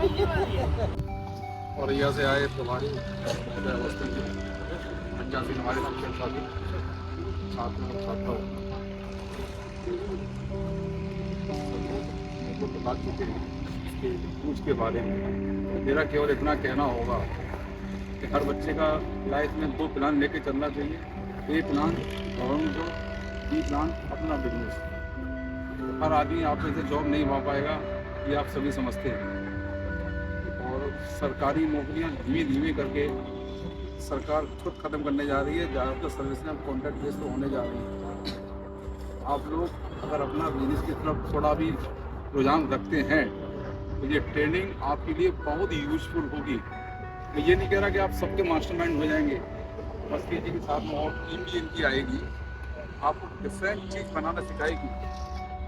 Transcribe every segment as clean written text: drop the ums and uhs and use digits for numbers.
और यहाँ से आए प्रभारी अवस्थी जी 85 हमारे शिक्षक साथी साथ में छात्रा को बता चुके हैं इसके यूज के बारे में। मेरा केवल इतना कहना होगा कि हर बच्चे का लाइफ में 2 प्लान लेके चलना चाहिए। A plan government job, B plan अपना बिजनेस। हर आदमी आप में से जॉब नहीं पा पाएगा, ये आप सभी समझते हैं। और सरकारी नौकरियां धीमे धीमे करके सरकार खुद ख़त्म करने जा रही है। ज़्यादातर सर्विसें अब कॉन्ट्रैक्ट बेस पर होने जा रही हैं। आप लोग अगर अपना बिजनेस की तरफ थोड़ा भी रुझान रखते हैं तो ये ट्रेनिंग आपके लिए बहुत ही यूजफुल होगी। मैं ये नहीं कह रहा कि आप सबके मास्टरमाइंड हो जाएंगे, बस के जी के साथ में और टीम भी इनकी आएगी, आपको डिफरेंट चीज़ बनाना सिखाएगी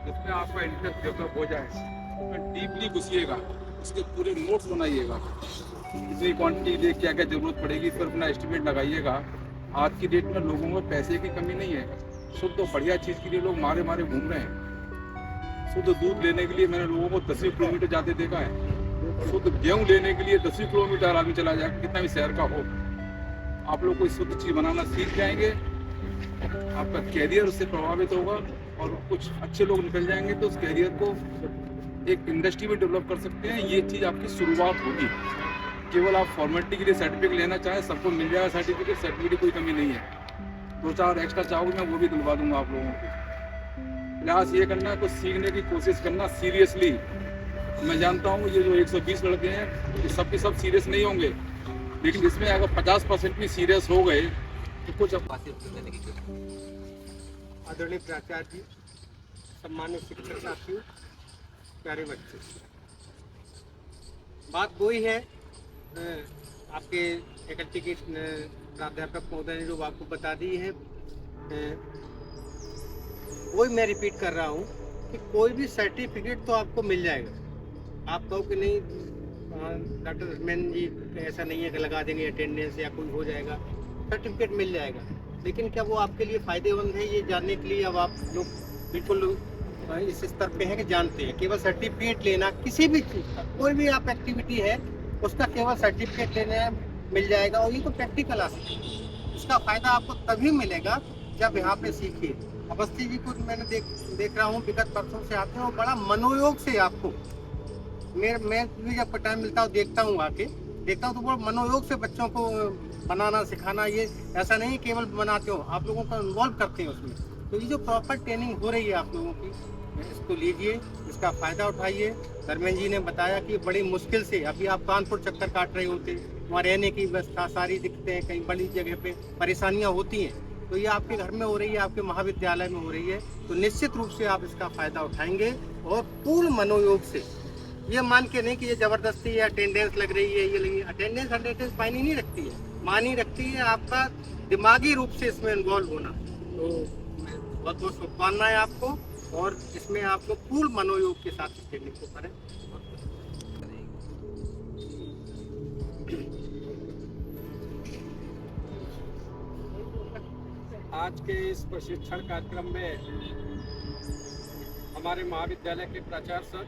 जिसमें आपका इंटरेस्ट डेवलप हो जाए। उसमें डीपली घुसिएगा, उसके पूरे नोट्स बनाइएगा, कितनी क्वांटिटी दे, क्या क्या जरूरत पड़ेगी, फिर अपना एस्टिमेट लगाइएगा। आज की डेट में लोगों में पैसे की कमी नहीं है, शुद्ध बढ़िया चीज़ के लिए लोग मारे मारे घूम रहे हैं। शुद्ध दूध लेने के लिए मैंने लोगों को 10 किलोमीटर जाते देखा है। शुद्ध गेहूँ लेने के लिए 10 किलोमीटर आदमी चला जाए, कितना भी शहर का हो। आप लोग कोई शुद्ध चीज़ बनाना सीख जाएंगे, आपका कैरियर उससे प्रभावित होगा और कुछ अच्छे लोग निकल जाएंगे तो उस कैरियर को एक इंडस्ट्री में डेवलप कर सकते हैं। ये चीज़ आपकी शुरुआत होगी। केवल आप फॉर्मेलिटी के लिए सर्टिफिकेट लेना चाहें, सबको मिल जाएगा सर्टिफिकेट की कोई कमी नहीं है। 2-4 एक्स्ट्रा चाहोगे मैं वो भी दिलवा दूंगा आप लोगों को। प्रयास ये करना है, कुछ सीखने की कोशिश करना सीरियसली। मैं जानता हूँ ये जो 120 लड़के हैं ये सब के सब सीरियस नहीं होंगे, लेकिन इसमें अगर 50% भी सीरियस हो गए तो कुछ आदरणीय प्राचार्य जी, सम्मानित शिक्षक साथियों, प्यारे बच्चे, बात वही है आपके फैकल्टी के प्राध्यापक महोदय ने जो आपको बता दी है, वही मैं रिपीट कर रहा हूँ कि कोई भी सर्टिफिकेट तो आपको मिल जाएगा। आप कहो कि नहीं डॉक्टर धर्मेंद्र जी ऐसा नहीं है कि लगा देंगे अटेंडेंस या कोई हो जाएगा, सर्टिफिकेट मिल जाएगा। लेकिन क्या वो आपके लिए फ़ायदेमंद है, ये जानने के लिए अब आप लोग बिल्कुल इस स्तर पे हैं कि जानते हैं। केवल सर्टिफिकेट लेना किसी भी चीज़ का, कोई भी आप एक्टिविटी है उसका केवल सर्टिफिकेट लेने मिल जाएगा, और ये तो प्रैक्टिकल आस्पेक्ट है। इसका फ़ायदा आपको तभी मिलेगा जब यहाँ पे सीखिए। अवस्थी जी को मैंने देख रहा हूँ, विगत वर्षों से आते हैं और बड़ा मनोयोग से आपको, मैं भी जब टाइम मिलता हूँ देखता हूँ, आके देखता हूँ तो बड़ा मनोयोग से बच्चों को बनाना सिखाना, ये ऐसा नहीं केवल बनाते हो, आप लोगों को इन्वॉल्व करते हैं उसमें। तो ये जो प्रॉपर ट्रेनिंग हो रही है आप लोगों की, इसको लीजिए, इसका फ़ायदा उठाइए। धर्मेंद्र जी ने बताया कि बड़ी मुश्किल से, अभी आप कानपुर चक्कर काट रहे होते, वहाँ रहने की व्यवस्था सारी दिक्कतें हैं, कहीं बड़ी जगह पे परेशानियाँ होती हैं, तो ये आपके घर में हो रही है, आपके महाविद्यालय में हो रही है, तो निश्चित रूप से आप इसका फ़ायदा उठाएंगे। और पूर्ण मनोयोग से, ये मान के नहीं कि ये ज़बरदस्ती है, अटेंडेंस लग रही है, ये लगी, अटेंडेंस मायने नहीं रखती है, मानी रखती है आपका दिमागी रूप से इसमें इन्वॉल्व होना। तो बहुत बहुत शुभकामनाएं आपको, और इसमें आप लोग पूर्ण मनोयोग के साथ इस ट्रेनिंग को करें। आज के इस प्रशिक्षण कार्यक्रम में हमारे महाविद्यालय के प्राचार्य सर,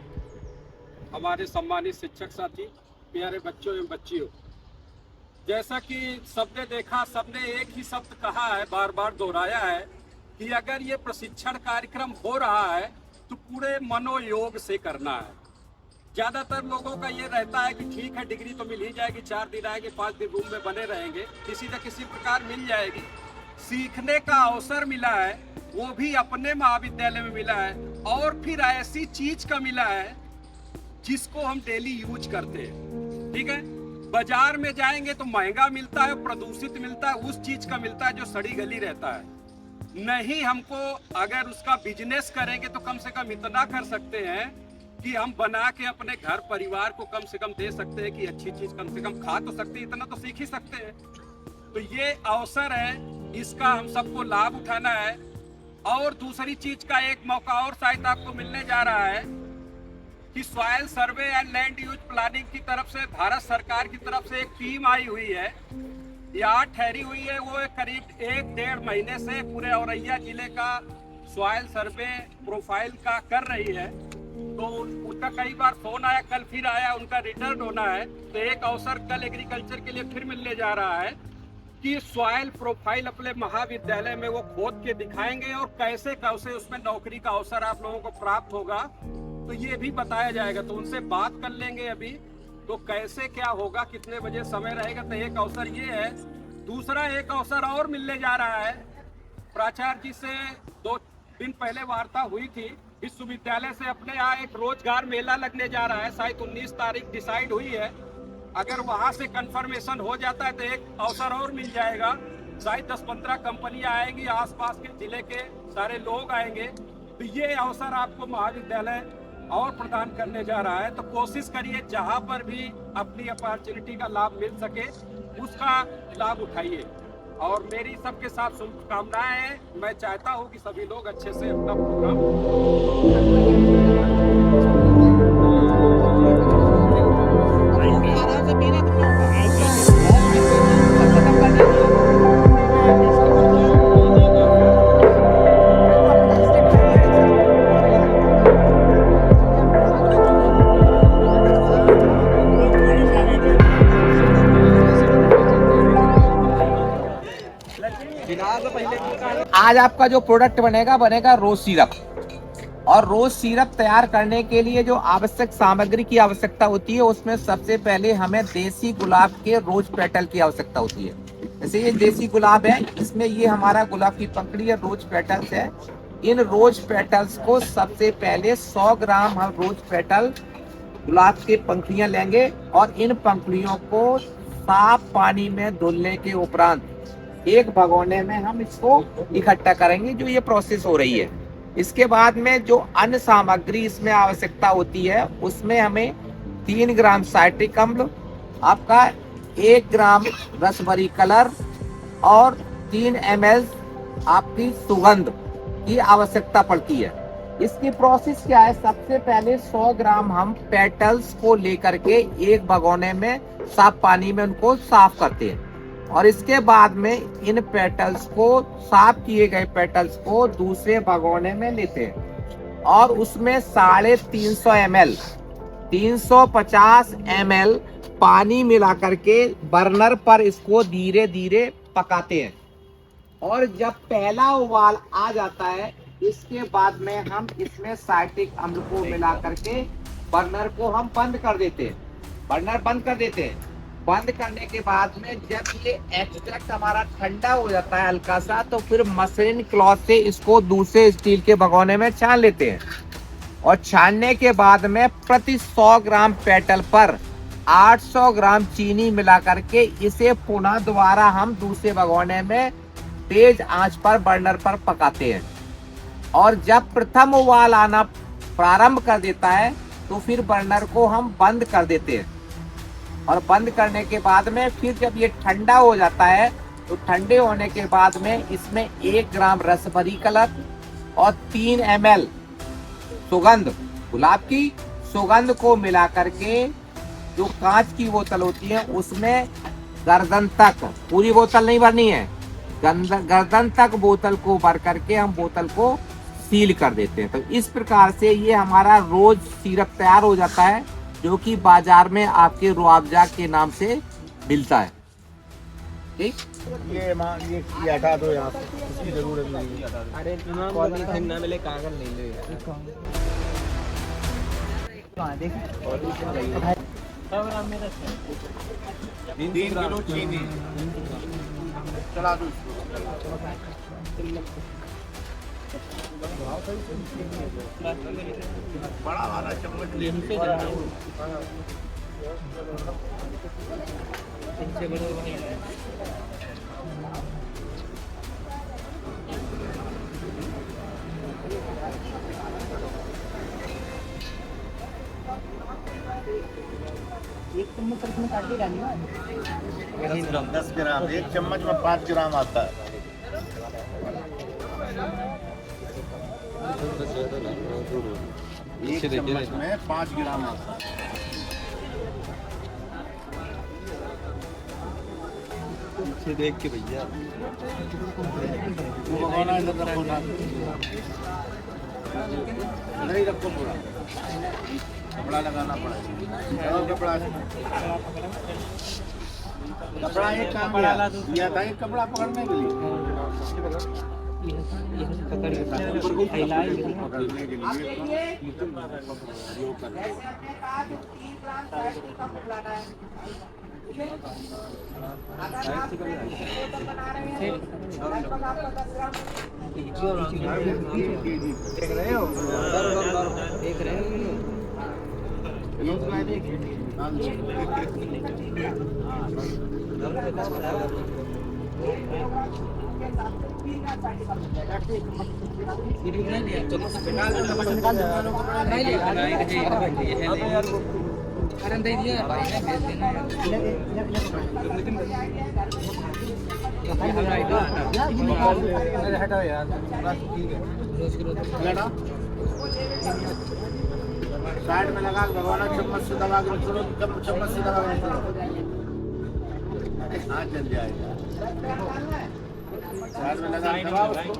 हमारे सम्मानित शिक्षक साथी, प्यारे बच्चों एवं बच्चियों, जैसा कि सबने देखा, सबने एक ही शब्द कहा है, बार बार दोहराया है कि अगर ये प्रशिक्षण कार्यक्रम हो रहा है तो पूरे मनोयोग से करना है। ज़्यादातर लोगों का ये रहता है कि ठीक है डिग्री तो मिल ही जाएगी, 4 दिन आएंगे, 5 दिन रूम में बने रहेंगे, किसी न किसी प्रकार मिल जाएगी। सीखने का अवसर मिला है, वो भी अपने महाविद्यालय में मिला है, और फिर ऐसी चीज का मिला है जिसको हम डेली यूज करते हैं। ठीक है, बाजार में जाएंगे तो महंगा मिलता है, प्रदूषित मिलता है, उस चीज का मिलता है जो सड़ी गली रहता है। नहीं, हमको अगर उसका बिजनेस करेंगे तो कम से कम इतना कर सकते हैं कि हम बना के अपने घर परिवार को कम से कम दे सकते हैं कि अच्छी चीज कम से कम खा तो सकते हैं, इतना तो सीख ही सकते हैं। तो ये अवसर है, इसका हम सबको लाभ उठाना है। और दूसरी चीज का एक मौका और शायद आपको मिलने जा रहा है कि soil survey and land use planning की तरफ से, भारत सरकार की तरफ से एक टीम आई हुई है, यहाँ ठहरी हुई है। वो करीब 1-1.5 महीने से पूरे औरैया जिले का सॉइल सर्वे प्रोफाइल का कर रही है। तो उनका कई बार फोन आया, कल फिर आया, उनका रिटर्न होना है। तो एक अवसर कल एग्रीकल्चर के लिए फिर मिलने जा रहा है कि सॉइल प्रोफाइल अपने महाविद्यालय में वो खोद के दिखाएंगे और कैसे कैसे उसमें नौकरी का अवसर आप लोगों को प्राप्त होगा, तो ये भी बताया जाएगा। तो उनसे बात कर लेंगे अभी, तो कैसे क्या होगा, कितने बजे समय रहेगा। तो एक अवसर ये है। दूसरा एक अवसर और मिलने जा रहा है, प्राचार्य जी से 2 दिन पहले वार्ता हुई थी। विश्वविद्यालय से अपने यहाँ एक रोजगार मेला लगने जा रहा है, शायद 19 तारीख डिसाइड हुई है। अगर वहां से कंफर्मेशन हो जाता है तो एक अवसर और मिल जाएगा। शायद 10-15 कंपनियां आएंगी, आसपास के जिले के सारे लोग आएंगे। तो ये अवसर आपको महाविद्यालय और प्रदान करने जा रहा है। तो कोशिश करिए जहां पर भी अपनी अपॉर्चुनिटी का लाभ मिल सके उसका लाभ उठाइए। और मेरी सबके साथ शुभकामनाएं हैं। मैं चाहता हूं कि सभी लोग अच्छे से अपना प्रोग्राम आज आपका जो प्रोडक्ट बनेगा रोज सिरप। और रोज सिरप तैयार करने के लिए जो आवश्यक सामग्री की आवश्यकता होती है, उसमें सबसे पहले हमें देसी गुलाब के रोज पेटल की आवश्यकता होती है। जैसे ये देसी गुलाब है, इसमें ये हमारा गुलाब की पंखड़ी है, रोज पेटल्स है। इन रोज पेटल्स को सबसे पहले 100 ग्राम हम रोज पेटल गुलाब की पंखड़ियां लेंगे और इन पंखड़ियों को साफ पानी में धुलने के उपरांत एक भगोने में हम इसको इकट्ठा करेंगे, जो ये प्रोसेस हो रही है। इसके बाद में जो अन्य सामग्री इसमें आवश्यकता होती है, उसमें हमें 3 ग्राम साइट्रिक अम्ल, आपका 1 ग्राम रसभरी कलर और 3 ml आपकी सुगंध की आवश्यकता पड़ती है। इसकी प्रोसेस क्या है? सबसे पहले 100 ग्राम हम पेटल्स को लेकर के एक भगोने में साफ पानी में उनको साफ करते हैं और इसके बाद में इन पेटल्स को, साफ किए गए पेटल्स को दूसरे भगोने में लेते हैं और उसमें 350 ml 350 ml पानी मिला करके बर्नर पर इसको धीरे धीरे पकाते हैं। और जब पहला उबाल आ जाता है, इसके बाद में हम इसमें साइट्रिक अम्ल को मिला करके बर्नर को हम बंद कर देते हैं। बर्नर बंद कर देते हैं। बंद करने के बाद में जब ये एक्सट्रैक्ट हमारा ठंडा हो जाता है हल्का सा, तो फिर मसलिन क्लॉथ से इसको दूसरे स्टील के भगोने में छान लेते हैं। और छानने के बाद में प्रति 100 ग्राम पेटल पर 800 ग्राम चीनी मिला करके इसे पुनः दोबारा हम दूसरे भगोने में तेज आंच पर बर्नर पर पकाते हैं। और जब प्रथम उबाल आना प्रारंभ कर देता है, तो फिर बर्नर को हम बंद कर देते हैं। और बंद करने के बाद में फिर जब ये ठंडा हो जाता है, तो ठंडे होने के बाद में इसमें 1 ग्राम रसभरी कलर और 3 ml सुगंध, गुलाब की सुगंध को मिला करके जो कांच की बोतल होती है उसमें गर्दन तक, पूरी बोतल नहीं भरनी है, गर्दन तक बोतल को भर करके हम बोतल को सील कर देते हैं। तो इस प्रकार से ये हमारा रोज सिरप तैयार हो जाता है, जो कि बाजार में आपके रुआवजा के नाम से मिलता है। ठीक, ये हटा दो यहाँ से, इसकी जरूरत नहीं है। अरे पॉलीथिन ना मिले, कागज नहीं ले यार। 3 किलो चीनी चला दो। बड़ा वाला चम्मच एक चम्मच इसमें काट के डालना है। 10 ग्राम, 1 चम्मच में 5 ग्राम आता है। एक चम्मच में 5 ग्राम आता है। पीछे देख के भैया, वो भगोना इधर रखो ना। नहीं रखो पूरा कपड़ा लगाना पड़ेगा। कपड़ा कपड़ा एक काम दिया था, एक कपड़ा पकड़ने के लिए पकड़ने के लिए देख रहे हो हटाओ यार, ठीक है साइड में लगा भगवान चम्मच से दबा के चलो, चम्मच से दबा के चलो, हाँ चल जाएगा। साइड में लगा दबाओ उसको।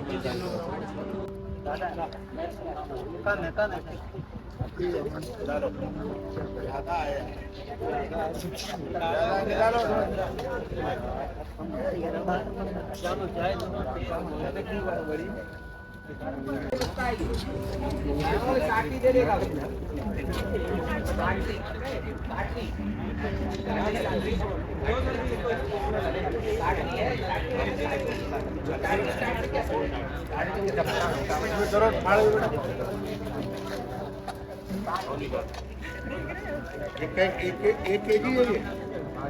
एक केजी है ये,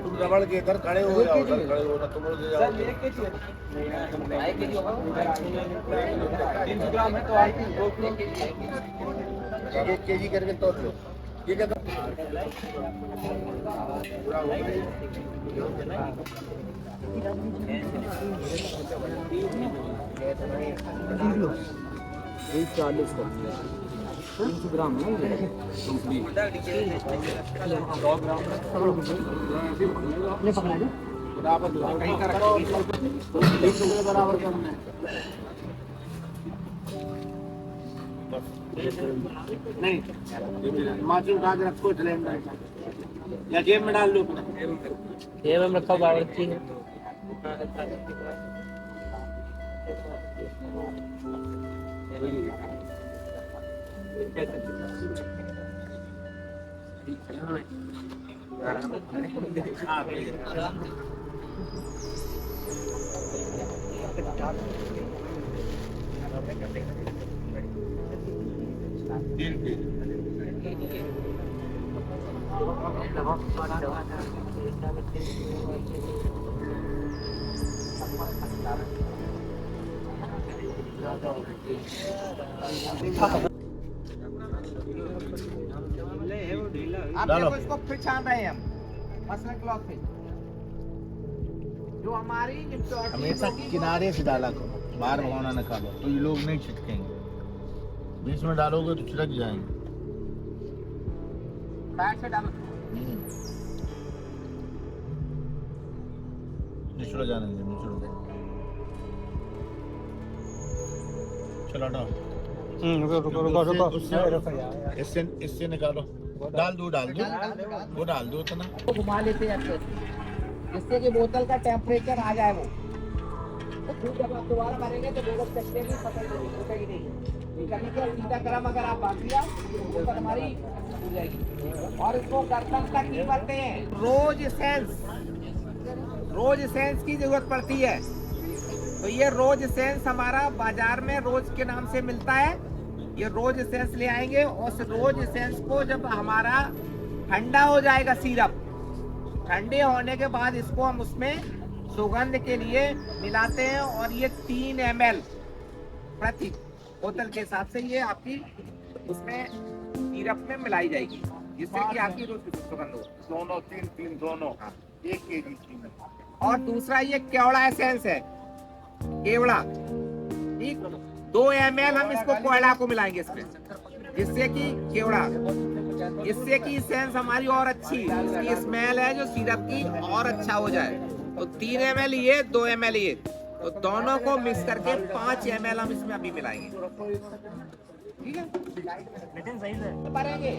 तुम रबड़ के इधर खड़े हो जाओ, उधर खड़े हो ना तुम लोग जाओ। 300 ग्राम है तो आप 1 केजी करके तोड़ लो, ठीक है। पूरा हो गया। 40 300 ग्राम है, 100 ग्राम बराबर बराबर करना है। नहीं माची उठा के रखो सिलेंडर या जेब में डाल लो, जेब में रखा बावर्ची है। अब देखो इसको फिर छान रहे हैं हम मसलन क्लॉथ पे जो हमारी हमेशा किनारे से डाला करो, बाहर भगवाना न खा लो तो ये लोग नहीं छिटकेंगे, बीच में डालोगे तो छिटक जाएंगे। पैर से डालो निचड़ जाने दे, निचड़ दे, चलो हटाओ। इससे निकालो, डाल दो वो डाल दो इतना, घुमा लेते हैं अच्छे से, जिससे कि बोतल का टेम्परेचर आ जाए वो, तो फिर जब आप दोबारा भरेंगे तो बोतल चकने की पकड़ेगी नहीं। कभी क्या सीधा गरम अगर आप बांध दिया तो बोतल हमारी हो जाएगी। और इसको गर्दन तक ही भरते हैं। रोज एसेंस की जरूरत पड़ती है, तो ये रोज एसेंस हमारा बाजार में रोज के नाम से मिलता है। ये रोज एसेंस ले आएंगे और उस रोज एसेंस को जब हमारा ठंडा हो जाएगा सिरप, ठंडे होने के बाद इसको हम उसमें सुगंध के लिए मिलाते हैं और ये 3 ml प्रति बोतल के हिसाब से ये आपकी उसमें सिरप में मिलाई जाएगी, जिससे कि आपकी रोज की सुगंध हो। दोनों 3 दोनों 1 केजी। और दूसरा ये केवड़ा एसेंस है, केवड़ा, ठीक 2 ml हम इसको कोयला को मिलाएंगे इसमें, जिससे कि केवड़ा, इससे कि सेंस हमारी और अच्छी, इसकी स्मेल है जो सिरप की और अच्छा हो जाए। तो 3 ml ये, 2 ml ये, तो दोनों को मिक्स करके 5 ml हम इसमें अभी मिलाएंगे। ठीक है, लेकिन सही से भरेंगे।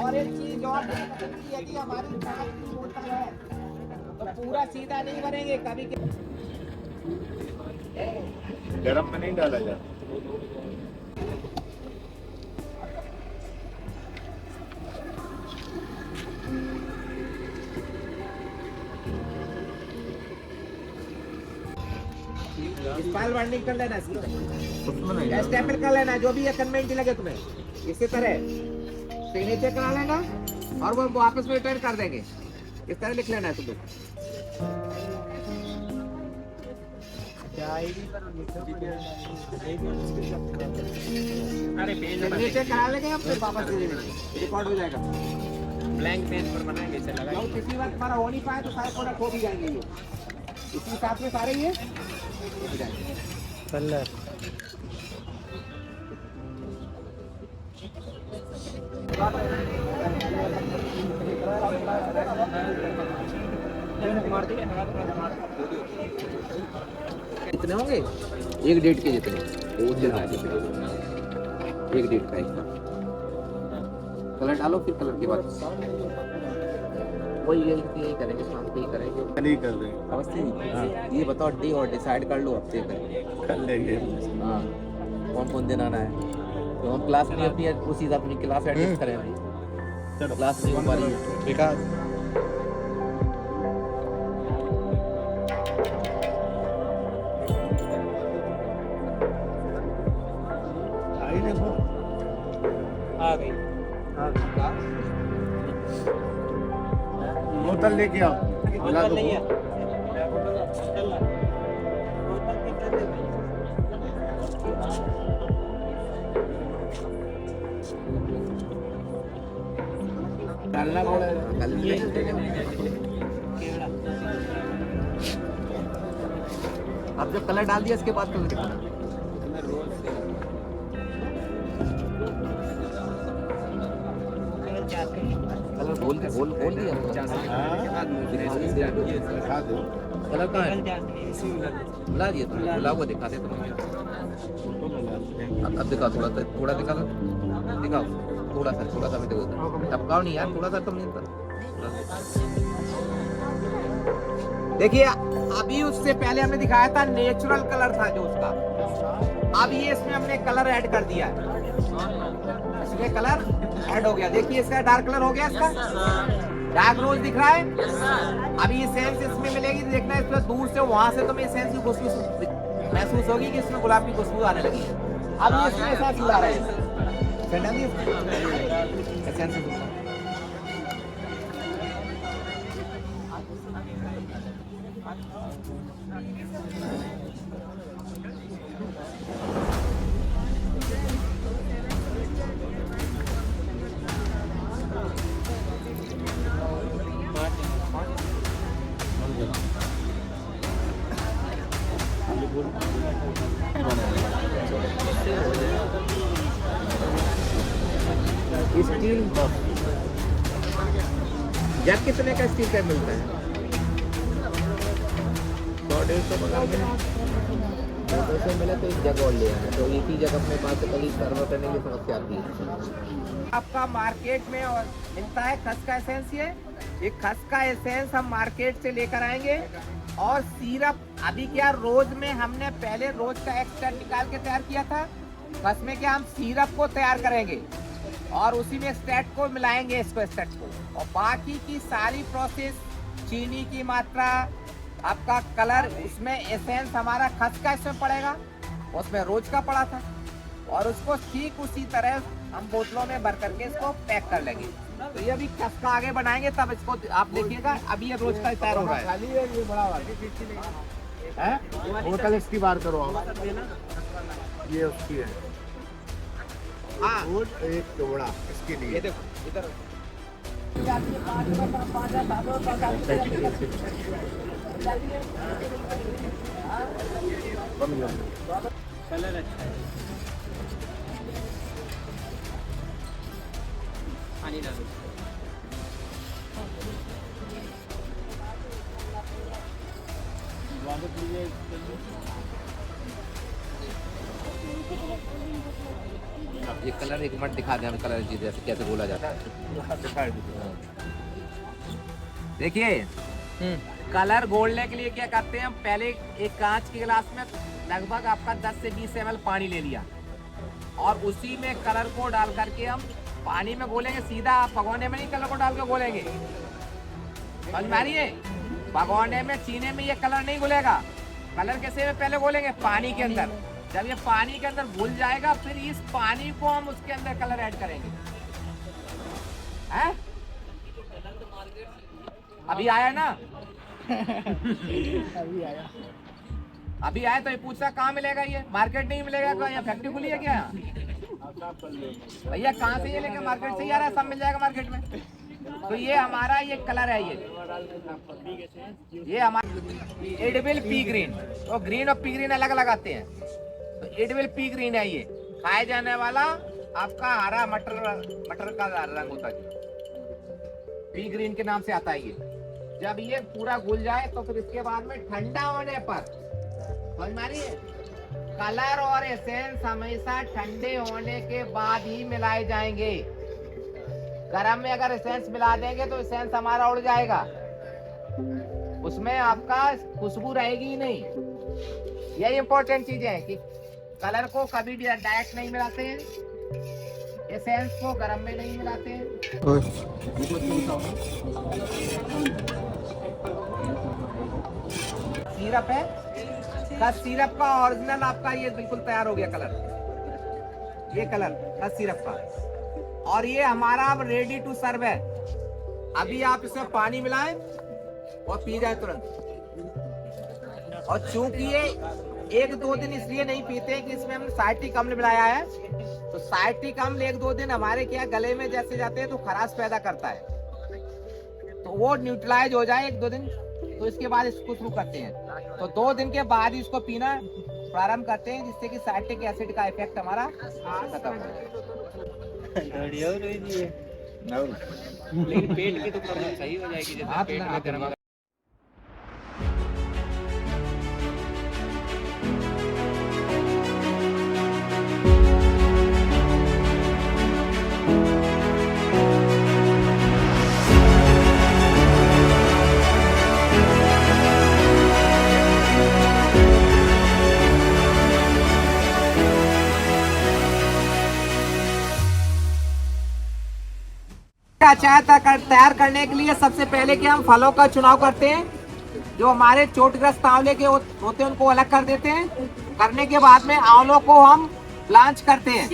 और एक चीज और ध्यान रखनी कि यदि हमारी नाक की बोतल है तो पूरा सीधा नहीं भरेंगे, कभी गरम में नहीं डाला जाता। स्पाइल बाइंडिंग कर लेना, उसमें नहीं या स्टेपल कर लेना, जो भी कन्वेंट लगे तुम्हें इसी तरह सिग्नेचर करा लेना और वो वापस में रिटर्न कर देंगे। इस तरह लिख लेना है तुम्हें। अरे पेज सिग्नेचर करा लेंगे हम, फिर वापस दे देंगे, रिकॉर्ड हो जाएगा। ब्लैंक पेज पर बनाएंगे, इसे लगा जब किसी बात हमारा हो नहीं पाए तो सारे प्रोडक्ट हो भी जाएंगे। ये इसी साथ में सारे ये हो जाएंगे। कलर कितने होंगे? एक डेट के जितने, वो जितना एक डेट का एक कलर डालो, फिर कलर के बाद वही यही करेंगे, शाम को ही करेंगे। नहीं कर रहे हैं। अवस्थी ये बताओ, डे और डिसाइड कर लो, हफ्ते करेंगे। कर लेंगे। हाँ, कौन कौन दिन आना है तो हम क्लास में अपनी उसी अपनी क्लास एडजस्ट करें भाई। चलो क्लास नहीं हो पा रही है। विकास आई देखो आ गई। बोतल लेके आओ। बुला दो। नहीं है। डालना पड़ेगा कल ही। अब जब कलर डाल दिया इसके बाद कलर दिखाना। कलर बोल दिया दिखा दो। कलर कहाँ है? बुला दिया तुमने, बुला हुआ दिखा दे तुम्हें। अब दिखाओ, थोड़ा दिखाओ, थोड़ा सा भी देखो, टपकाओ नहीं यार, थोड़ा सा तुम देखिए। अभी उससे पहले हमने दिखाया था नेचुरल कलर था जो उसका, अब ये इसमें हमने कलर ऐड कर दिया है, इसमें कलर ऐड हो गया। देखिए इसका डार्क कलर हो गया, इसका डार्क रोज दिख रहा है। अभी ये सेंस इसमें मिलेगी, देखना है इसमें दूर से, वहां से तुम्हें सेंस की खुशबू महसूस होगी कि इसमें गुलाब की खुशबू आने लगी है। अब ये इसमें एहसास ला रहा है, स्टील जग कितने का स्टील का मिलता है? 100-150 बगल में 200 मिले तो एक जग और ले आना, तो एक ही जग अपने पास कभी सर्व करने की समस्या आती है। आपका मार्केट में और मिलता है खस का एसेंस। ये खस का एसेंस हम मार्केट से लेकर आएंगे। और सिरप अभी क्या, रोज में हमने पहले रोज का एक्सट्रैक्ट निकाल के तैयार किया था, खस में क्या हम सिरप को तैयार करेंगे और उसी में एक्सट्रैक्ट को मिलाएंगे, इसको एक्सट्रैक्ट को, और बाकी की सारी प्रोसेस, चीनी की मात्रा, आपका कलर, उसमें एसेंस हमारा खस का इसमें पड़ेगा, उसमें रोज का पड़ा था, और उसको ठीक उसी तरह हम बोतलों में भर करके इसको पैक कर लेंगे। तो ये अभी खस का आगे बनाएंगे, तब इसको आप देखिएगा। अभी ये रोज का तैयार हो रहा है। खाली है ये बड़ा वाला है, बोतल इसकी बार करो आप। ये उसकी है। हाँ, और एक टोड़ा इसके लिए। ये देखो इधर कलर अच्छा है। पानी डालो। स्वागत लीजिए। ये कलर एक मिनट दिखा दें हमें, कलर जैसे कैसे बोला जाता है। देखिए कलर घोलने के लिए क्या करते हैं हम, पहले एक कांच के गिलास में लगभग आपका 10 से 20 ml पानी ले लिया और उसी में कलर को डाल करके हम पानी में घोलेंगे। सीधा भगोने में नहीं कलर को डाल के घोलेंगे, समझ में आ रही है? भगोने में चीने में ये कलर नहीं घुलेगा। कलर कैसे में पहले घोलेंगे? पानी के अंदर। जब ये पानी के अंदर घुल जाएगा फिर इस पानी को हम उसके अंदर कलर ऐड करेंगे। हैं? अभी आया ना? अभी आया तो ये पूछता कहाँ मिलेगा, ये मार्केट नहीं मिलेगा क्या? यहाँ फैक्ट्री खुली है क्या? भैया कहाँ से ये लेके मार्केट से ही आ रहा है, सब मिल जाएगा मार्केट में। तो ये हमारा ये कलर है, ये हमारा एडिबल पी ग्रीन। तो ग्रीन और पी ग्रीन अलग अलग आते हैं। तो एडिबल पी ग्रीन है, ये खाए जाने वाला आपका हरा मटर का रंग होता है, पी ग्रीन के नाम से आता है ये। जब ये पूरा घुल जाए तो फिर इसके बाद में ठंडा होने पर, समझ में आ रही है? कलर और एसेंस हमेशा ठंडे होने के बाद ही मिलाए जाएंगे। गरम में अगर एसेंस मिला देंगे तो एसेंस हमारा उड़ जाएगा, उसमें आपका खुशबू रहेगी ही नहीं। यही इंपॉर्टेंट चीज है कि कलर को कभी भी डायरेक्ट नहीं मिलाते हैं, एसेंस को गरम में नहीं मिलाते हैं। सिरप है का, सिरप का ओरिजिनल आपका ये बिल्कुल तैयार हो गया कलर, ये कलर का सिरप का। और ये हमारा अब रेडी टू सर्व है। अभी आप इसमें पानी मिलाएं और पी जाए तुरंत। और चूंकि ये 1-2 दिन इसलिए नहीं पीते हैं कि इसमें हमने साइट्रिक अम्ल मिलाया है, तो साइट्रिक अम्ल 1-2 दिन हमारे क्या गले में जैसे जाते हैं तो खराश पैदा करता है, तो वो न्यूट्रलाइज हो जाए 1-2 दिन, तो इसके बाद इसको शुरू करते हैं। तो 2 दिन के बाद ही इसको पीना प्रारंभ करते हैं, जिससे कि साइट्रिक एसिड का इफेक्ट हमारा खत्म हो जाए। लेकिन पेट की तो प्रॉब्लम सही हो जाएगी, जैसे पेट में गर्म। अचार तैयार करने के लिए सबसे पहले कि हम फलों का चुनाव करते हैं। जो हमारे चोटग्रस्त आंवले के होते हैं उनको अलग कर देते हैं। करने के बाद में आंवलों को हम ब्लांच करते हैं।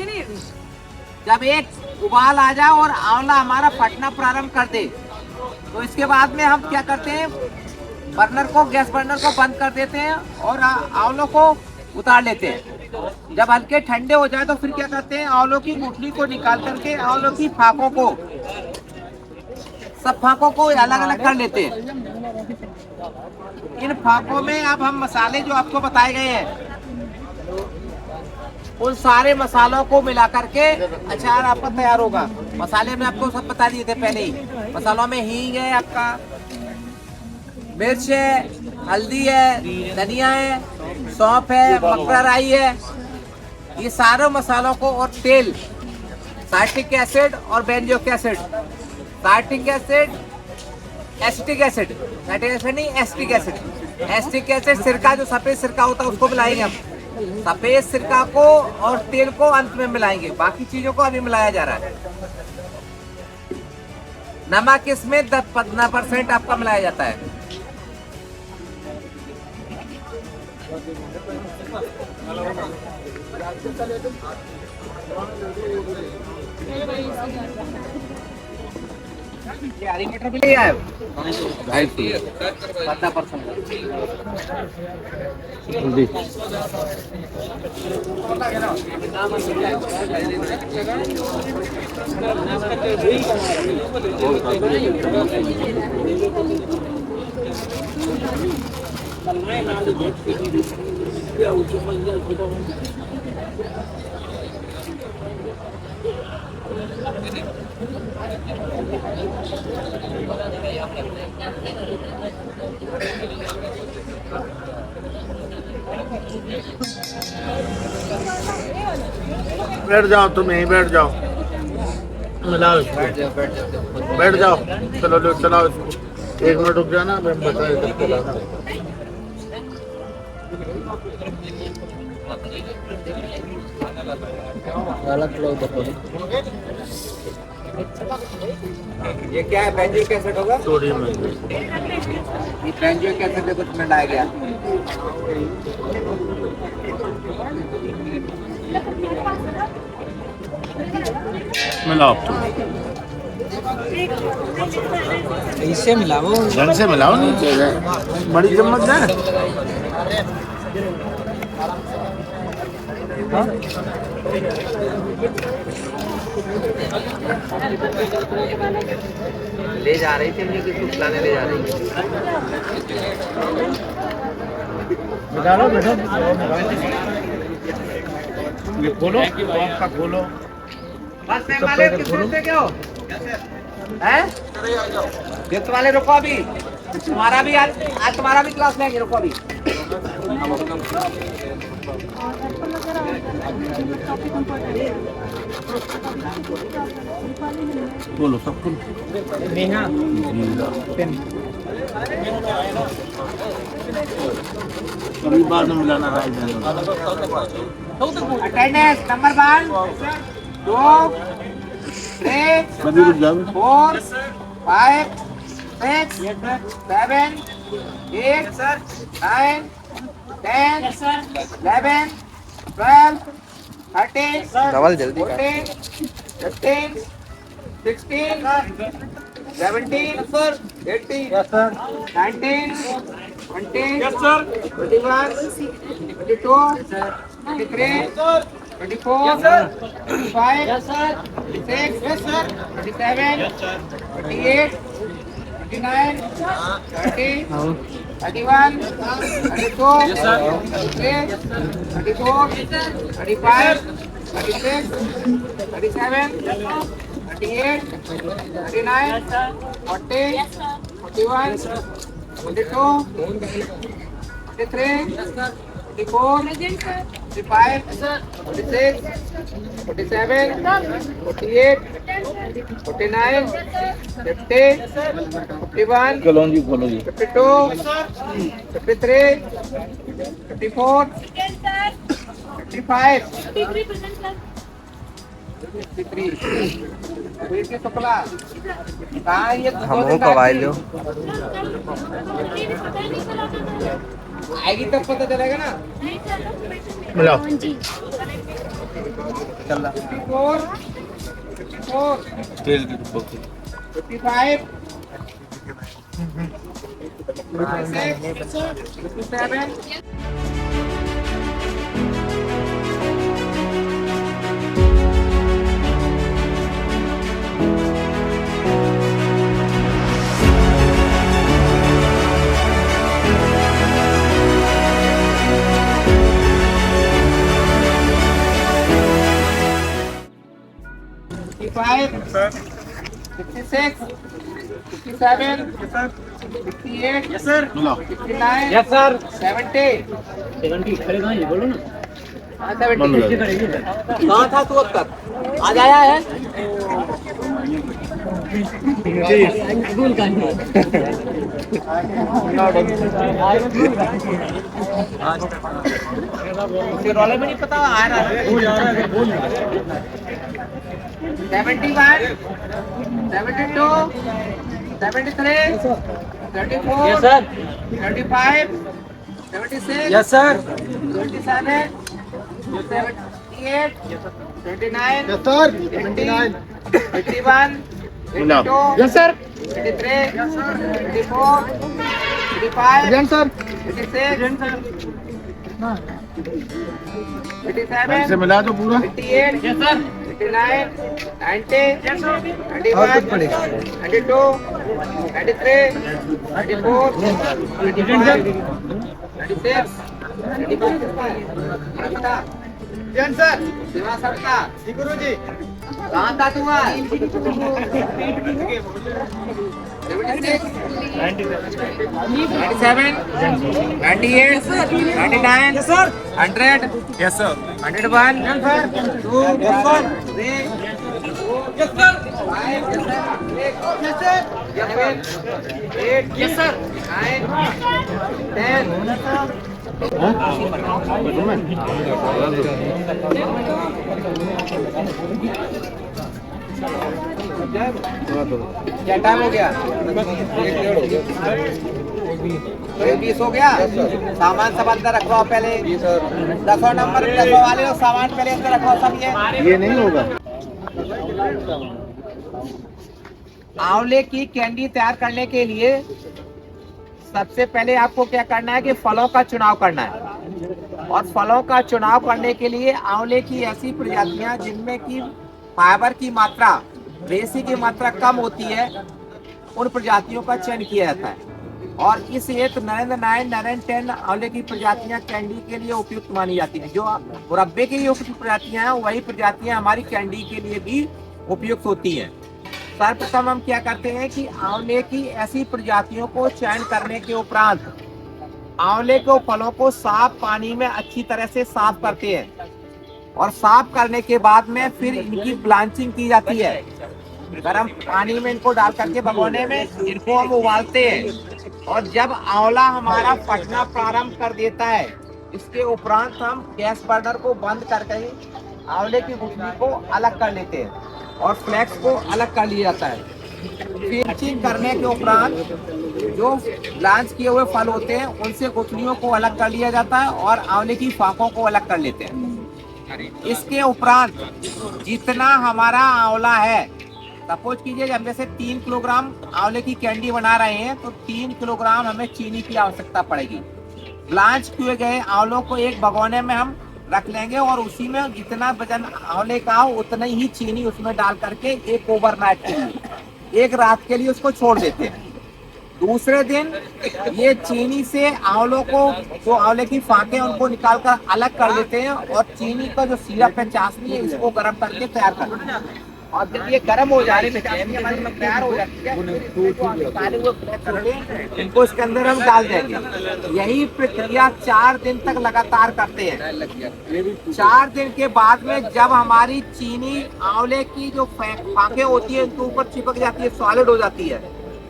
जब एक उबाल आ जाए और आंवला हमारा फटना प्रारंभ कर दे, तो इसके बाद में हम क्या करते हैं, गैस बर्नर को बंद कर देते हैं और आंवलों को उतार लेते हैं। जब हल्के ठंडे हो जाए तो फिर क्या करते हैं, आंवलों की गुठली को निकाल करके आंवलों की फाकों को, सब फाकों को अलग अलग कर लेते हैं। इन फाकों में अब हम मसाले जो आपको बताए गए हैं, उन सारे मसालों को मिला करके अचार आपका तैयार होगा। मसाले में आपको सब बता दिए थे पहले ही। मसालों में हींग है, आपका मिर्च है, हल्दी है, धनिया है, सौंफ है, मक्का राई है। ये सारे मसालों को और तेल, साइट्रिक एसिड और benzoic acid, citric acid, acetic acid, citric acid नहीं एसिटिक एसिड, एसिटिक एसिड सिरका, जो सफेद सिरका होता है उसको मिलाएंगे हम। सफेद सिरका को और तेल को अंत में मिलाएंगे, बाकी चीजों को अभी मिलाया जा रहा है। नमक इसमें 10% आपका मिलाया जाता है। हरी मटर भी ले आए 50 बैठ जाओ, तुम यहीं बैठ जाओ, मिलाओ इसको, बैठ जाओ, चलो लो चलाओ इसको, 1 मिनट रुक जाना, मैं बता देता चलाना। ये क्या है, बेंजोइक एसिड होगा? सोडियम है। ये बेंजोइक एसिड में कुछ मिलाया गया। मिलाओ, इससे मिलाओ। ढंग से मिलाओ, नीचे बड़ी चम्मच है। ले जा रही थी हमने, किसी खिलाने ले जा रही थी। निकालो बेटा, ये खोलो, आपका खोलो। बस में वाले किस से क्या हो? हैं? गिफ्ट वाले रुको अभी, तुम्हारा भी आज तुम्हारा भी क्लास लेंगे, रुको अभी। खोलो, सब खोलो। कभी बाद में मिलाना है। अटेंडेंस नंबर 1 2 3 कभी रुक जाओ। 4 5 6 7 8 9 10 11 12 13 डबल जल्दी 14 15 16 17 18 19 20 21 22 23 24 25 26 27 28 29 30 31 32 33 34 35 36 37 38 39 40 41 42 43 44 45 46 47 48 49 50 51 चलो जी, खोलो जी। 52 53 54 55 53 शुक्ला कहाँ है ये? हमको कवाई लो। आएगी तब पता चलेगा ना। मिलाओ। 54 तेल की बोतल। 55 56 57 55 56 57 58 यस सर। मिलाओ। 59 यस सर। 70 70 खड़े कहाँ ये बोलो ना। हाँ, बंद 70 करो। कहाँ था तू अब तक? आज आया है? फिर वाले में नहीं पता आ रहा है। 71 72 73 34 yes sir. 35 76 yes sir. 27 78 29 Yes, sir. 29 81 82 yes sir. 83 84 85 Again, sir. 86 ढंग से 87 मिला दो पूरा। 88 यस सर। 89 90 91 92 93 94 95 96 97 जैन सर, सेवा सत्ता गुरु जी। कहाँ था तू आज? 97, 98, 99, 100, yes sir 101, 2, 3, yes sir, 5, yes sir, 7, 8, yes sir, 9, 10. क्या टाइम हो गया? 20 हो गया। सामान सब अंदर रखवाओ पहले। 10 नंबर 10 वाले और सामान पहले अंदर रखवाओ सब। ये नहीं होगा। आंवले की कैंडी तैयार करने के लिए सबसे पहले आपको क्या करना है कि फलों का चुनाव करना है। और फलों का चुनाव करने के लिए आंवले की ऐसी प्रजातियां जिनमें की फाइबर की मात्रा, रेसी की मात्रा कम होती है, उन प्रजातियों का चयन किया जाता है। और इस हेतु नरेंद्र 9, नरेंद्र 10 आंवले की प्रजातियां कैंडी के लिए उपयुक्त मानी जाती हैं। जो मुरब्बे के लिए उपयुक्त प्रजातियां हैं, वही प्रजातियां हमारी कैंडी के लिए भी उपयुक्त होती हैं। सर्वप्रथम हम क्या करते हैं कि आंवले की ऐसी प्रजातियों को चयन करने के उपरांत आंवले के फलों को साफ पानी में अच्छी तरह से साफ करते हैं। और साफ करने के बाद में फिर इनकी ब्लांचिंग की जाती है। गर्म पानी में इनको डाल करके भगोने में इनको हम उबालते हैं। और जब आंवला हमारा फटना प्रारंभ कर देता है, इसके उपरांत हम गैस बर्नर को बंद करके आंवले की गुठली को अलग कर लेते हैं और फ्लैक्स को अलग कर लिया जाता है। फिल्चिंग करने के उपरांत जो ब्लांच किए हुए फल होते हैं उनसे गुठलियों को अलग कर लिया जाता है और आंवले की फाकों को अलग कर लेते हैं। इसके उपरांत जितना हमारा आंवला है, सपोज कीजिए हम जैसे 3 किलोग्राम आंवले की कैंडी बना रहे हैं तो 3 किलोग्राम हमें चीनी की आवश्यकता पड़ेगी। ब्लांच किए गए आंवलों को एक भगोने में हम रख लेंगे और उसी में जितना वजन आंवले का हो उतना ही चीनी उसमें डाल करके एक ओवरनाइट के लिए, एक रात के लिए उसको छोड़ देते हैं। दूसरे दिन ये चीनी से आंवलों को, जो आंवले की फाके उनको निकाल कर अलग कर लेते हैं और चीनी का जो सिरप है, चाशनी है, इसको गर्म करके तैयार करते हैं। और जब ये गर्म हो जाने में चाशनी हमारी तैयार हो जाती है, इनको इसके अंदर हम डाल देंगे। यही प्रक्रिया 4 दिन तक लगातार करते हैं। 4 दिन के बाद में जब हमारी चीनी आंवले की जो फाके होती है उनके ऊपर चिपक जाती है, सॉलिड हो जाती है,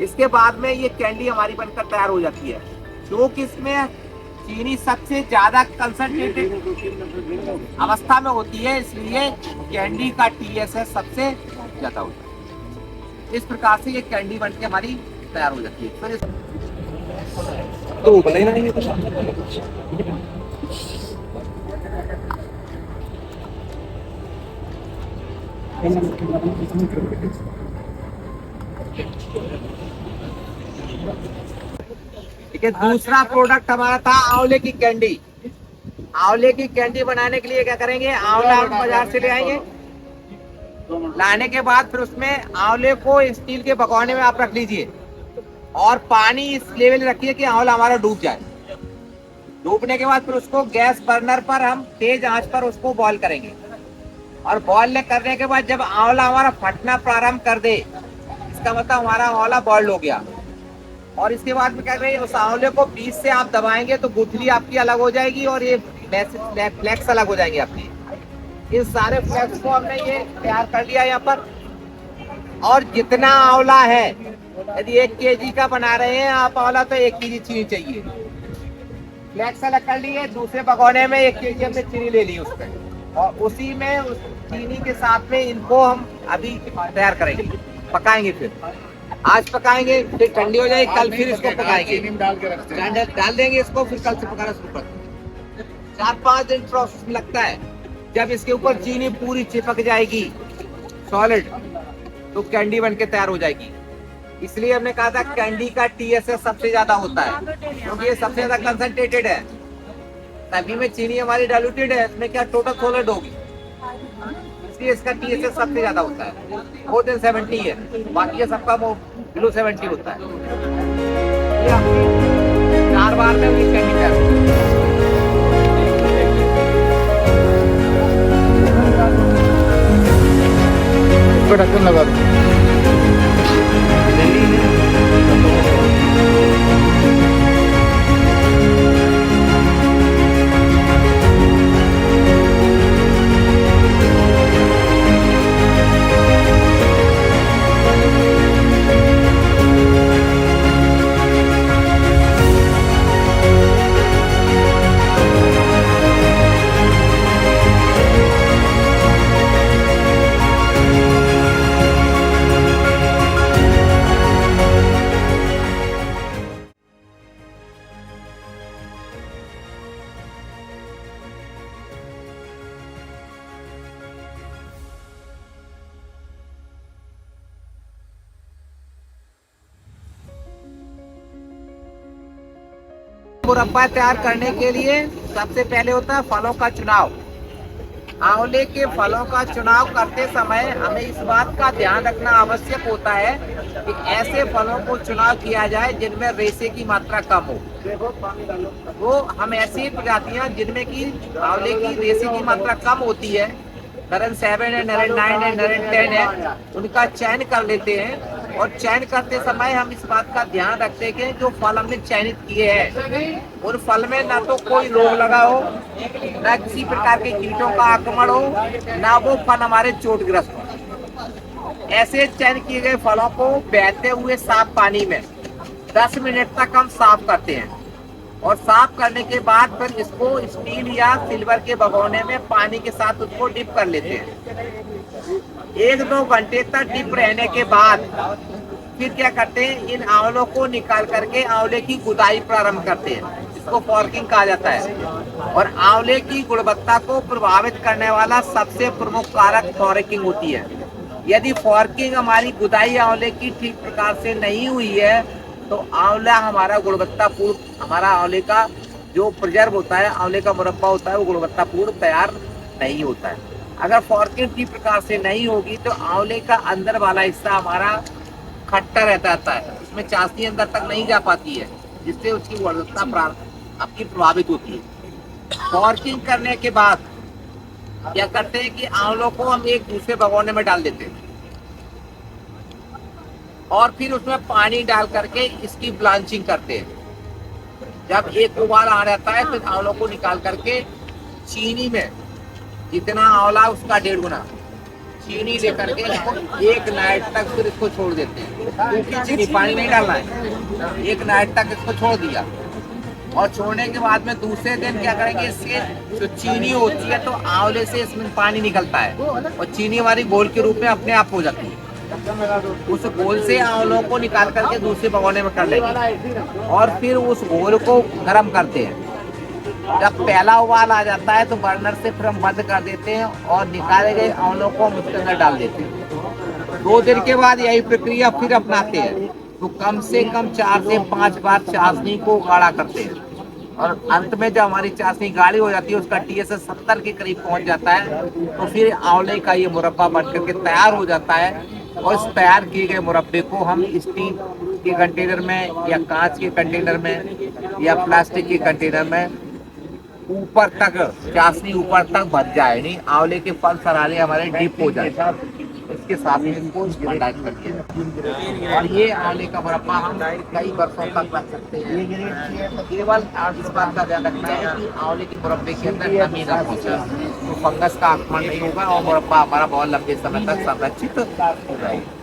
इसके बाद में ये कैंडी हमारी बनकर तैयार हो जाती है। क्योंकि इसमें चीनी सबसे ज्यादा कंसंट्रेटेड अवस्था में होती है, इसलिए कैंडी का TSS सबसे ज्यादा होता है। इस प्रकार से ये कैंडी बनके हमारी तैयार हो जाती है। फिर तो ठीक है, दूसरा प्रोडक्ट हमारा था आंवले की कैंडी। आंवले की कैंडी बनाने के लिए क्या करेंगे, आंवला हम बाजार से ले आएंगे। लाने के बाद फिर उसमें आंवले को स्टील के भगोने में आप रख लीजिए और पानी इस लेवल रखिए कि आंवला हमारा डूब जाए। डूबने के बाद फिर उसको गैस बर्नर पर हम तेज आंच पर उसको बॉईल करेंगे। और बॉईल करने के बाद जब आंवला हमारा फटना प्रारंभ कर दे, इसका मतलब हमारा आंवला बॉइल्ड हो गया। और इसके बाद में क्या करेंगे, उस आंवले को बीच से आप दबाएंगे तो गुठली आपकी अलग हो जाएगी और ये फ्लैक्स अलग हो जाएंगे आपकी। इस सारे फ्लैक्स को हमने ये तैयार कर लिया यहाँ पर। और जितना आंवला है, यदि 1 kg का बना रहे हैं आप आंवला तो 1 kg चीनी चाहिए। फ्लैक्स अलग कर लिए, दूसरे भगोने में 1 kg हमने चीनी ले ली उसमें, और उसी में उस चीनी के साथ में इनको हम अभी तैयार करेंगे, पकाएंगे। फिर आज पकाएंगे, फिर ठंडी हो जाएगी, कल फिर इसको पकाएंगे, डाल देंगे इसको, फिर कल से पकाना शुरू कर। 4-5 दिन प्रोसेस लगता है। जब इसके ऊपर चीनी पूरी चिपक जाएगी सॉलिड, तो कैंडी बनके तैयार हो जाएगी। इसलिए हमने कहा था कैंडी का TSS सबसे ज्यादा होता है, क्योंकि ये सबसे ज्यादा कंसंट्रेटेड है। तभी में चीनी हमारी डाइल्यूटेड है, इसमें क्या टोटल सॉलिड होगी, इसलिए इसका TSS सबसे ज्यादा होता है। मोर देन 70 है, बाकी ये सबका बिलो 70 होता है। 4 बार में ये कैंडी तैयार होती है। पे ढक्कन लगा दो। मुरब्बा तैयार करने के लिए सबसे पहले होता है फलों का चुनाव। आंवले के फलों का चुनाव करते समय हमें इस बात का ध्यान रखना आवश्यक होता है कि ऐसे फलों को चुनाव किया जाए जिनमें रेशे की मात्रा कम हो। वो हम ऐसी प्रजातियां जिनमें की आंवले की रेशे की मात्रा कम होती है, नरन 7 है, नरन 9 है, नरन 10 है, उनका चयन कर लेते हैं। और चयन करते समय हम इस बात का ध्यान रखते हैं कि जो फल हमने चयनित किए हैं उन फल में ना तो कोई रोग लगा हो, ना किसी प्रकार के कीटों का आक्रमण हो, ना वो फल हमारे चोटग्रस्त हो। ऐसे चयन किए गए फलों को बहते हुए साफ पानी में 10 मिनट तक हम साफ करते हैं और साफ करने के बाद फिर इसको स्टील या सिल्वर के भगोने में पानी के साथ उसको डिप कर लेते हैं। 1-2 घंटे तक डिप रहने के बाद फिर क्या करते हैं, इन आंवलों को निकाल करके आंवले की गुदाई प्रारंभ करते हैं, इसको फॉर्किंग कहा जाता है। और आंवले की गुणवत्ता को प्रभावित करने वाला सबसे प्रमुख कारक फॉर्किंग होती है। यदि फॉर्किंग हमारी गुदाई आंवले की ठीक प्रकार से नहीं हुई है तो आंवला हमारा गुणवत्तापूर्ण, हमारा आंवले का जो प्रिजर्व होता है, आंवले का मुरब्बा होता है, वो गुणवत्तापूर्ण तैयार नहीं होता है। अगर फॉर्किंग ठीक प्रकार से नहीं होगी तो आंवले का अंदर वाला हिस्सा हमारा खट्टा रहता है, उसमें चाशनी अंदर तक नहीं जा पाती है, जिससे उसकी गुणवत्ता आपकी प्रभावित होती है। फॉर्किंग करने के बाद क्या करते हैं कि आंवलों को हम एक दूसरे भगोने में डाल देते हैं और फिर उसमें पानी डाल करके इसकी ब्लांचिंग करते हैं। जब एक उबाल आ जाता है तो आंवलों को निकाल करके चीनी में, जितना आंवला उसका 1.5 गुना चीनी लेकर के एक नाइट तक फिर इसको छोड़ देते हैं। क्योंकि चीनी, पानी नहीं डालना है, एक नाइट तक इसको छोड़ दिया। और छोड़ने के बाद में दूसरे दिन क्या करेंगे, इससे जो चीनी होती है तो आंवले से इसमें पानी निकलता है और चीनी हमारी घोल के रूप में अपने आप हो जाती है। उस घोल से आंवलों को निकाल करके दूसरे भगोने में कर लेंगे और फिर उस घोल को गर्म करते हैं। जब पहला उबाल आ जाता है तो बर्नर से फिर हम बंद कर देते हैं और निकाले गए आंवलों को हम उसके अंदर डाल देते हैं। 2 दिन के बाद यही प्रक्रिया फिर अपनाते हैं, तो कम से कम 4 से 5 बार चाशनी को गाढ़ा करते हैं और अंत में जब हमारी चाशनी गाढ़ी हो जाती है, उसका TSS 70 के करीब पहुंच जाता है, तो फिर आंवले का ये मुरब्बा बन करके तैयार हो जाता है। और इस तैयार किए गए मुरब्बे को हम स्टील के कंटेनर में या कांच के कंटेनर में या प्लास्टिक के कंटेनर में ऊपर तक, चाशनी ऊपर तक भर जाए, नहीं आंवले के फल सरारे हमारे डीप हो जाए, इसके साथ ही इसको भंडारित करके और ये आंवले का मुरब्बा हम कई वर्षों तक रख सकते हैं। केवल इस बात का ध्यान रखना है कि आंवले के मुरब्बे के अंदर नमी ना पहुंचे, तो फंगस का आक्रमण नहीं होगा और मुरब्बा हमारा बहुत लंबे समय तक संरक्षित हो जाएगा।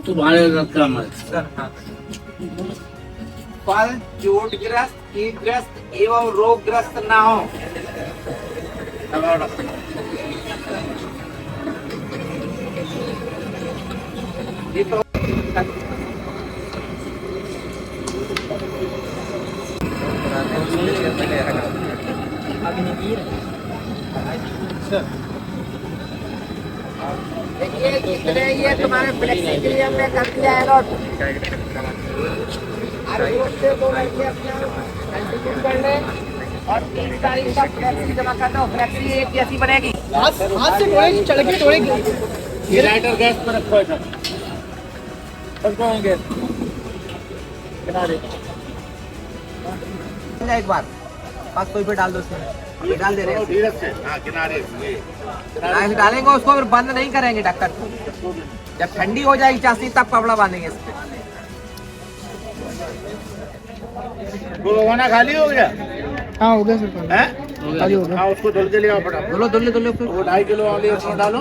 तुम्हारे रखा मत। फल चोटग्रस्त, कीटग्रस्त एवं रोगग्रस्त ना हो। ये तो देखिए कितने ये तुम्हारे फ्लेक्सी के लिए हमने कर दिया है नोट। अरे उससे 2 लड़के अपना कंटिन्यू कर ले और 3 तारीख तक फ्लेक्सी जमा करना हो। फ्लेक्सी एक जैसी बनेगी। हाथ से तोड़ेगी, चढ़ के तोड़ेगी। ये लाइटर गैस पर रखो है सर। रखो गैस किनारे। एक बार बस कोई पे डाल दो उसमें। डाल दे रहे हैं धीरे से। हाँ किनारे ऐसे डालेंगे उसको, फिर बंद नहीं करेंगे ढक्कन। जब ठंडी हो जाएगी चाशनी तब कपड़ा बांधेंगे इस पे। वो भगोना खाली हो गया? हाँ हो गया सर, हैं? खाली हो गया। हाँ उसको धुल के ले आओ फटाफट। धुलो धुलो धुलो फिर। वो 2.5 किलो वाली उसमें डालो।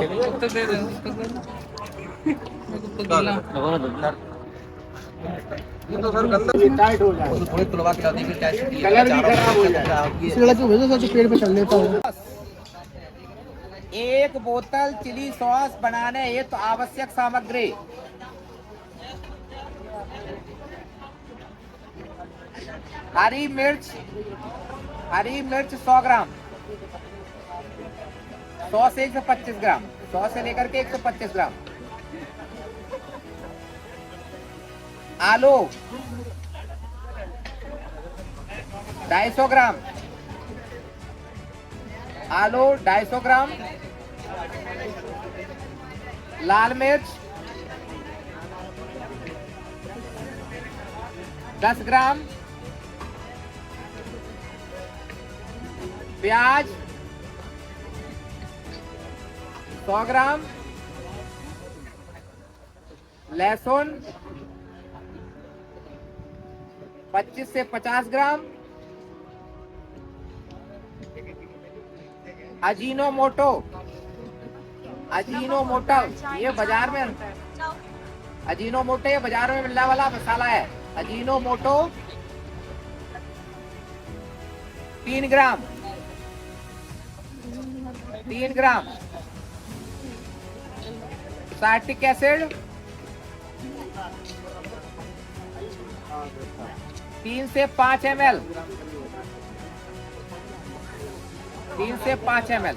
ये टाइट हो जाए। थोड़ी तुलवा के लाती फिर क्या कलर भी खराब हो जाए। इस लड़के को भेजो सर, जो पेड़ पे चल लेता हूँ। 1 बोतल चिली सॉस बनाने हेतु आवश्यक सामग्री। हरी मिर्च 100 ग्राम। 100 से 125 ग्राम। 100 से लेकर के 125 ग्राम। आलू 250 ग्राम। आलू 250 ग्राम। लाल मिर्च 10 ग्राम। प्याज 100 ग्राम। लहसुन 25 से 50 ग्राम। अजीनोमोटो ये बाजार में अजीनोमोटो ये बाजार में मिलने वाला मसाला है। अजीनोमोटो 3 ग्राम। साइट्रिक एसिड 3 से 5 ml। 3 से 5 ml।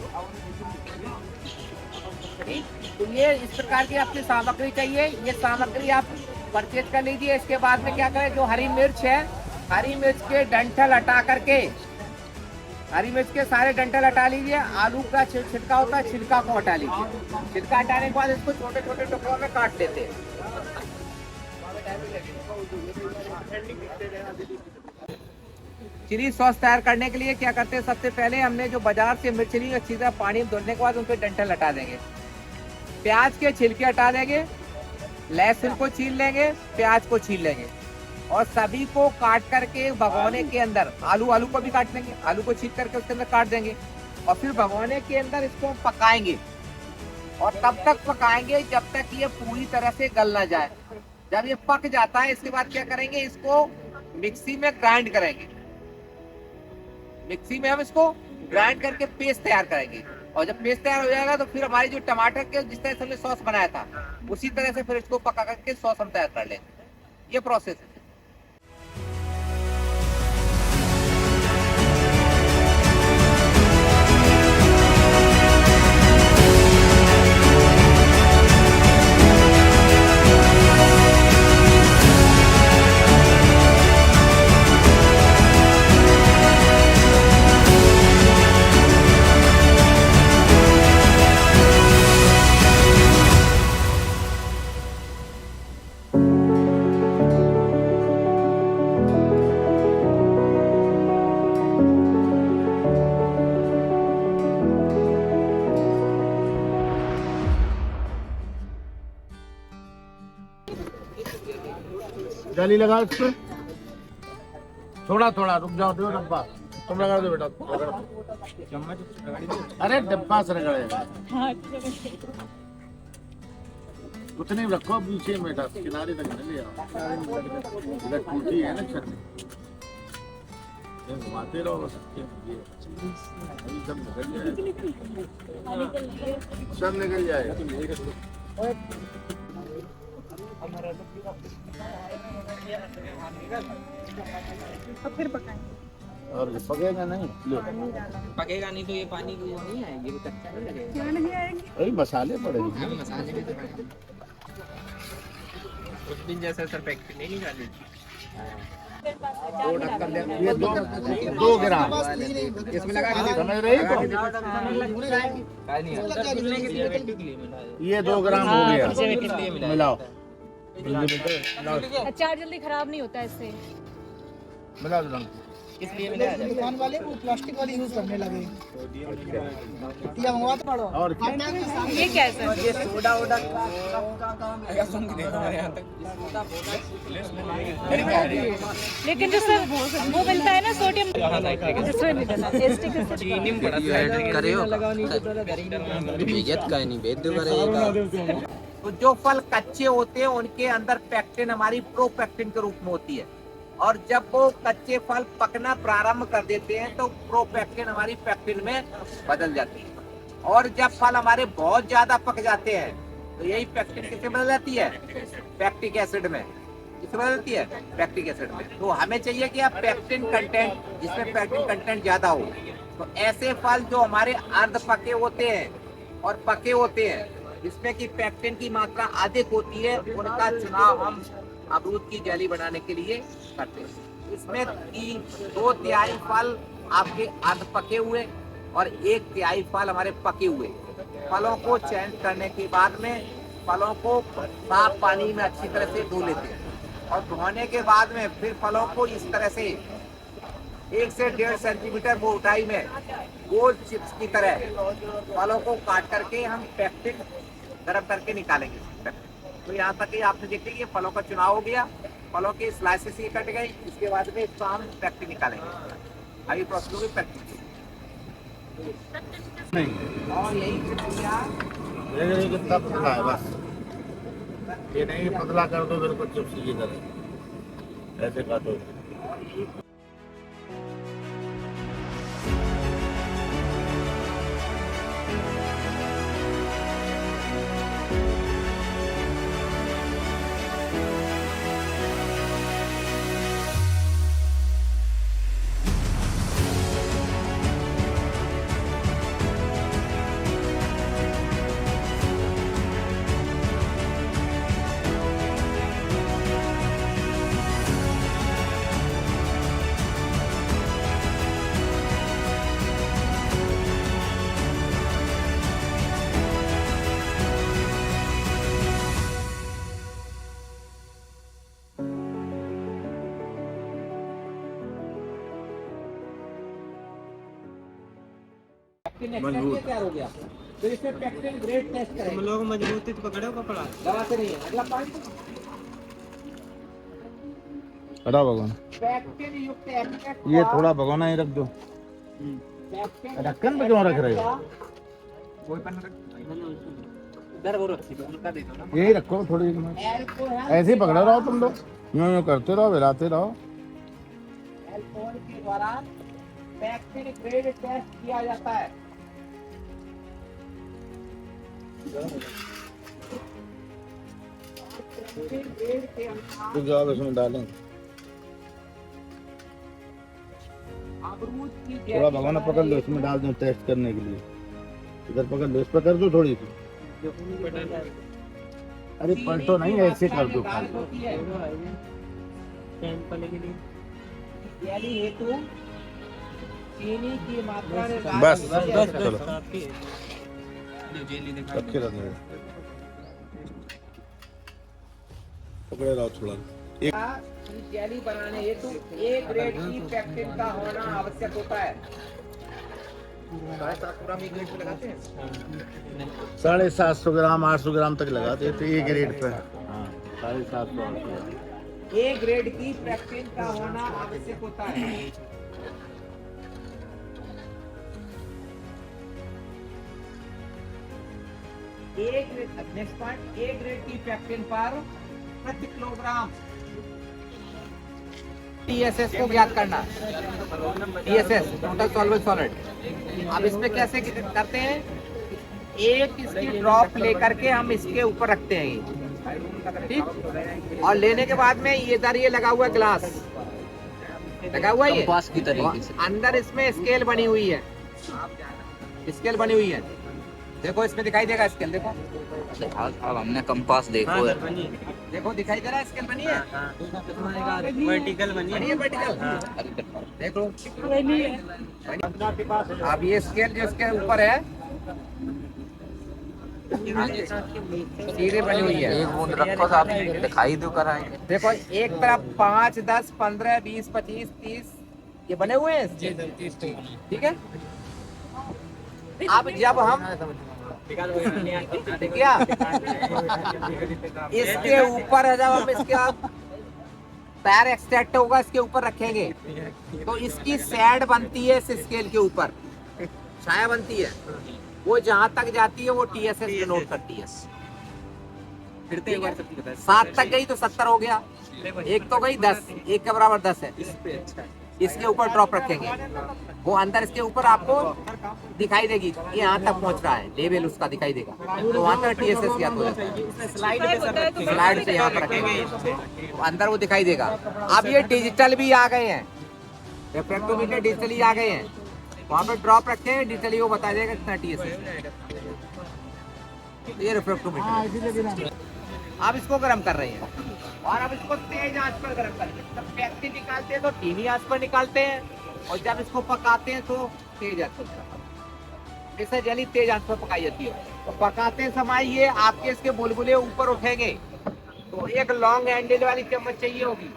तो ये इस प्रकार की आपकी सामग्री चाहिए। ये सामग्री आप परचेज कर लीजिए। इसके बाद में क्या करें, जो हरी मिर्च है, हरी मिर्च के डंठल हटा करके, हरी मिर्च के सारे डंठल हटा लीजिए। आलू का छिलका होता है, छिलका को हटा लीजिए। छिलका हटाने के बाद इसको छोटे छोटे टुकड़ों में काट लेते हैं। चिली सॉस तैयार करने के लिए क्या करते हैं, सबसे पहले हमने जो बाजार से मिर्च ली अच्छी तरह पानी में धुलने के बाद उन पे डंठल हटा देंगे। प्याज के छिलके हटा देंगे। लहसुन को छील लेंगे, प्याज को छील लेंगे और सभी को काट करके भगोने के अंदर, आलू को भी काट लेंगे, आलू को छील करके उसके अंदर काट देंगे और फिर भगोने के अंदर इसको पकाएंगे। और तब तक पकाएंगे जब तक ये पूरी तरह से गल ना जाए। जब ये पक जाता है इसके बाद क्या करेंगे, इसको मिक्सी में ग्राइंड करेंगे। मिक्सी में हम इसको ग्राइंड करके पेस्ट तैयार करेंगे और जब पेस्ट तैयार हो जाएगा तो फिर हमारी जो टमाटर के जिस तरह से हमने सॉस बनाया था उसी तरह से फिर इसको पका करके सॉस हम तैयार कर लेंगे। ये प्रोसेस है। जाली लगा उस पे। थोड़ा थोड़ा रुक जाओ, दो डब्बा तुम लगा दो बेटा। चम्मच अरे डब्बा से रगड़ेगा। उतने ही रखो पीछे बेटा, किनारे तक नहीं ले आओ। इधर टूटी है ना चटनी, घुमाते रहो बस। अभी सब निकल जाएगा, सब निकल जाएगा। और फिर पकाएंगे। और पकेगा नहीं लो पकेगा नहीं तो ये पानी की वो नहीं आएगी, वो कच्चा नहीं लगेगा। क्यों नहीं आएगी? अरे मसाले पड़ेंगे हम मसाले में तो पड़ेगा। उस दिन जैसे सर पैकेट नहीं निकाली। दो ढक्कन दे, ये 2 ग्राम इसमें लगा के समझ रही हो ये 2 ग्राम हो गया मिलाओ अचार जल्दी खराब नहीं होता इससे। मिला दो रंग इसलिए मिला है। दुकान वाले वो प्लास्टिक वाली यूज करने लगे या मंगवा तो पड़ो और क्या? ये क्या है सर? ये सोडा वोडा का काम है सुन के देखो हमारे यहाँ तक। लेकिन जो सर वो मिलता है ना सोडियम, इसमें नहीं डाला टेस्टिंग चीनी में बड़ा तो जो फल कच्चे होते हैं उनके अंदर पैक्टिन हमारी प्रोपैक्टिन के रूप में होती है, और जब वो कच्चे फल पकना प्रारंभ कर देते हैं तो प्रोपैक्टिन हमारी पैक्टिन में बदल जाती है, और जब फल हमारे बहुत ज्यादा पक जाते हैं तो यही पैक्टिन किससे बदल जाती है? पैक्टिक एसिड में। किससे बदल जाती है? पैक्टिक एसिड में। तो हमें चाहिए कि आप पैक्टिन कंटेंट, जिसमें पैक्टिन कंटेंट ज्यादा हो, तो ऐसे फल जो हमारे अर्ध पके होते हैं और पके होते हैं जिसमें कि पैक्टिन की मात्रा अधिक होती है, उनका चुनाव हम अमरूद की जेली बनाने के लिए करते हैं। इसमें 2/3 फल आपके अर्ध पके हुए और 1/3 फल हमारे पके हुए। फलों को चयन करने के बाद में फलों को साफ पानी में अच्छी तरह से धो लेते हैं, और धोने के बाद में फिर फलों को इस तरह से 1 से 1.5 सेंटीमीटर मोटाई में गोल चिप्स की तरह फलों को काट करके हम पैक्टिन गर्म करके निकालेंगे। तो यहाँ तक ही आपने देखिए ये फलों का चुनाव हो गया, फलों के स्लाइसेस ये कट गई, इसके बाद में इसको हम पैक्टिन निकालेंगे। अभी प्रोसेस होगी पैक्टिन नहीं और यही प्रक्रिया ये कितना पतला है बस, ये नहीं पतला कर दो बिल्कुल चिप्स की तरह ऐसे काटो। मजबूत तैयार हो गया। फिर इसमें पैक्टिन ग्रेड टेस्ट करेंगे। लोग मजबूती तो पकड़ो कपड़ा। दवा से नहीं है, अगला पॉइंट हटा भगवान पैक्टिन युक्त एक्सट्रैक्ट। ये थोड़ा भगवाना ही रख दो। ढक्कन पे क्यों रख रहे हो? इधर वो रखी उनका दे दो ना। यही रखो थोड़ी ऐसे ही पकड़े रहो तुम लोग, यूं करते रहो, हिलाते रहो। एल्कोहल के द्वारा पैक्टिन ग्रेड टेस्ट किया जाता है। ग्रेड के अनुसार तो जाओ इसमें डालें, अमरूद की थोड़ा भगवाना पकड़ लो, इसमें डाल दो टेस्ट करने के लिए। इधर पकड़ लो, इस पर कर दो थोड़ी सी। अरे पलटो नहीं, ऐसे कर दो खाली। जेली हेतु चीनी की मात्रा बस चलो रखे रहने दो। पकड़े रहो थोड़ा। जेली बनाने हेतु 1 ग्रेड की पैक्टिन का होना आवश्यक होता है। पूरा में ग्रेड पे लगाते हैं 750 ग्राम 800 ग्राम तक लगाते थे एक ग्रेड पे। हाँ 750 A ग्रेड की पैक्टिन का होना आवश्यक होता है। नेक्स्ट पॉइंट, A ग्रेड की पैक्टिन पर प्रति किलोग्राम TSS को ज्ञात करना। TSS total soluble solid. अब इसमें कैसे करते हैं? एक इसकी ड्रॉप लेकर के हम इसके ऊपर रखते हैं, ठीक, और लेने के बाद में ये इधर ये लगा हुआ ग्लास, लगा हुआ है ये कंपास की तरीके से। अंदर इसमें स्केल बनी हुई है, स्केल बनी हुई है। देखो इसमें दिखाई देगा स्केल, देखो अब हमने कंपास देखो है। देखो दिखाई दे रहा है स्केल बनी है, वर्टिकल बनी बनी है वर्टिकल। देखो अब ये स्केल जो इसके ऊपर है सीधे बनी हुई है। एक बूंद रखो साहब, दिखाई दो कराएंगे। देखो एक तरफ 5, 10, 15, 20, 25, 30 ये बने हुए हैं, ठीक है। अब जब हम क्या इसके ऊपर जब हम इसका पैर एक्सट्रैक्ट होगा इसके ऊपर रखेंगे तो इसकी सैड बनती है इस स्केल के ऊपर, छाया बनती है, वो जहां तक जाती है वो TSS डिनोट करती है। 7 तक गई तो 70 हो गया, एक तो गई 10, एक के बराबर 10 है। इसके ऊपर ड्रॉप रखेंगे, वो अंदर इसके ऊपर आपको दिखाई देगी कि यहाँ तक पहुँच रहा है, लेवल उसका दिखाई देगा, तो वहाँ तक TSS ज्ञात हो जाता है। स्लाइड से यहाँ पर रखेंगे तो अंदर वो दिखाई देगा। अब ये डिजिटल भी आ गए हैं, रिफ्रैक्टोमीटर डिजिटली आ गए हैं, वहाँ पे ड्रॉप रखे डिजिटली वो बता देगा कितना TSS। ये रिफ्रैक्टोमीटर। अब इसको गर्म कर रहे हैं और अब इसको तेज आंच पर गर्म करते हैं। जब पैक्सी निकालते हैं तो धीमी आंच पर निकालते हैं और जब इसको पकाते हैं तो तेज आंच पर। इसे जली तेज आंच पर पकाई जाती है। तो पकाते समय ये आपके इसके बुलबुले ऊपर उठेंगे तो एक लॉन्ग हैंडल वाली चम्मच चाहिए होगी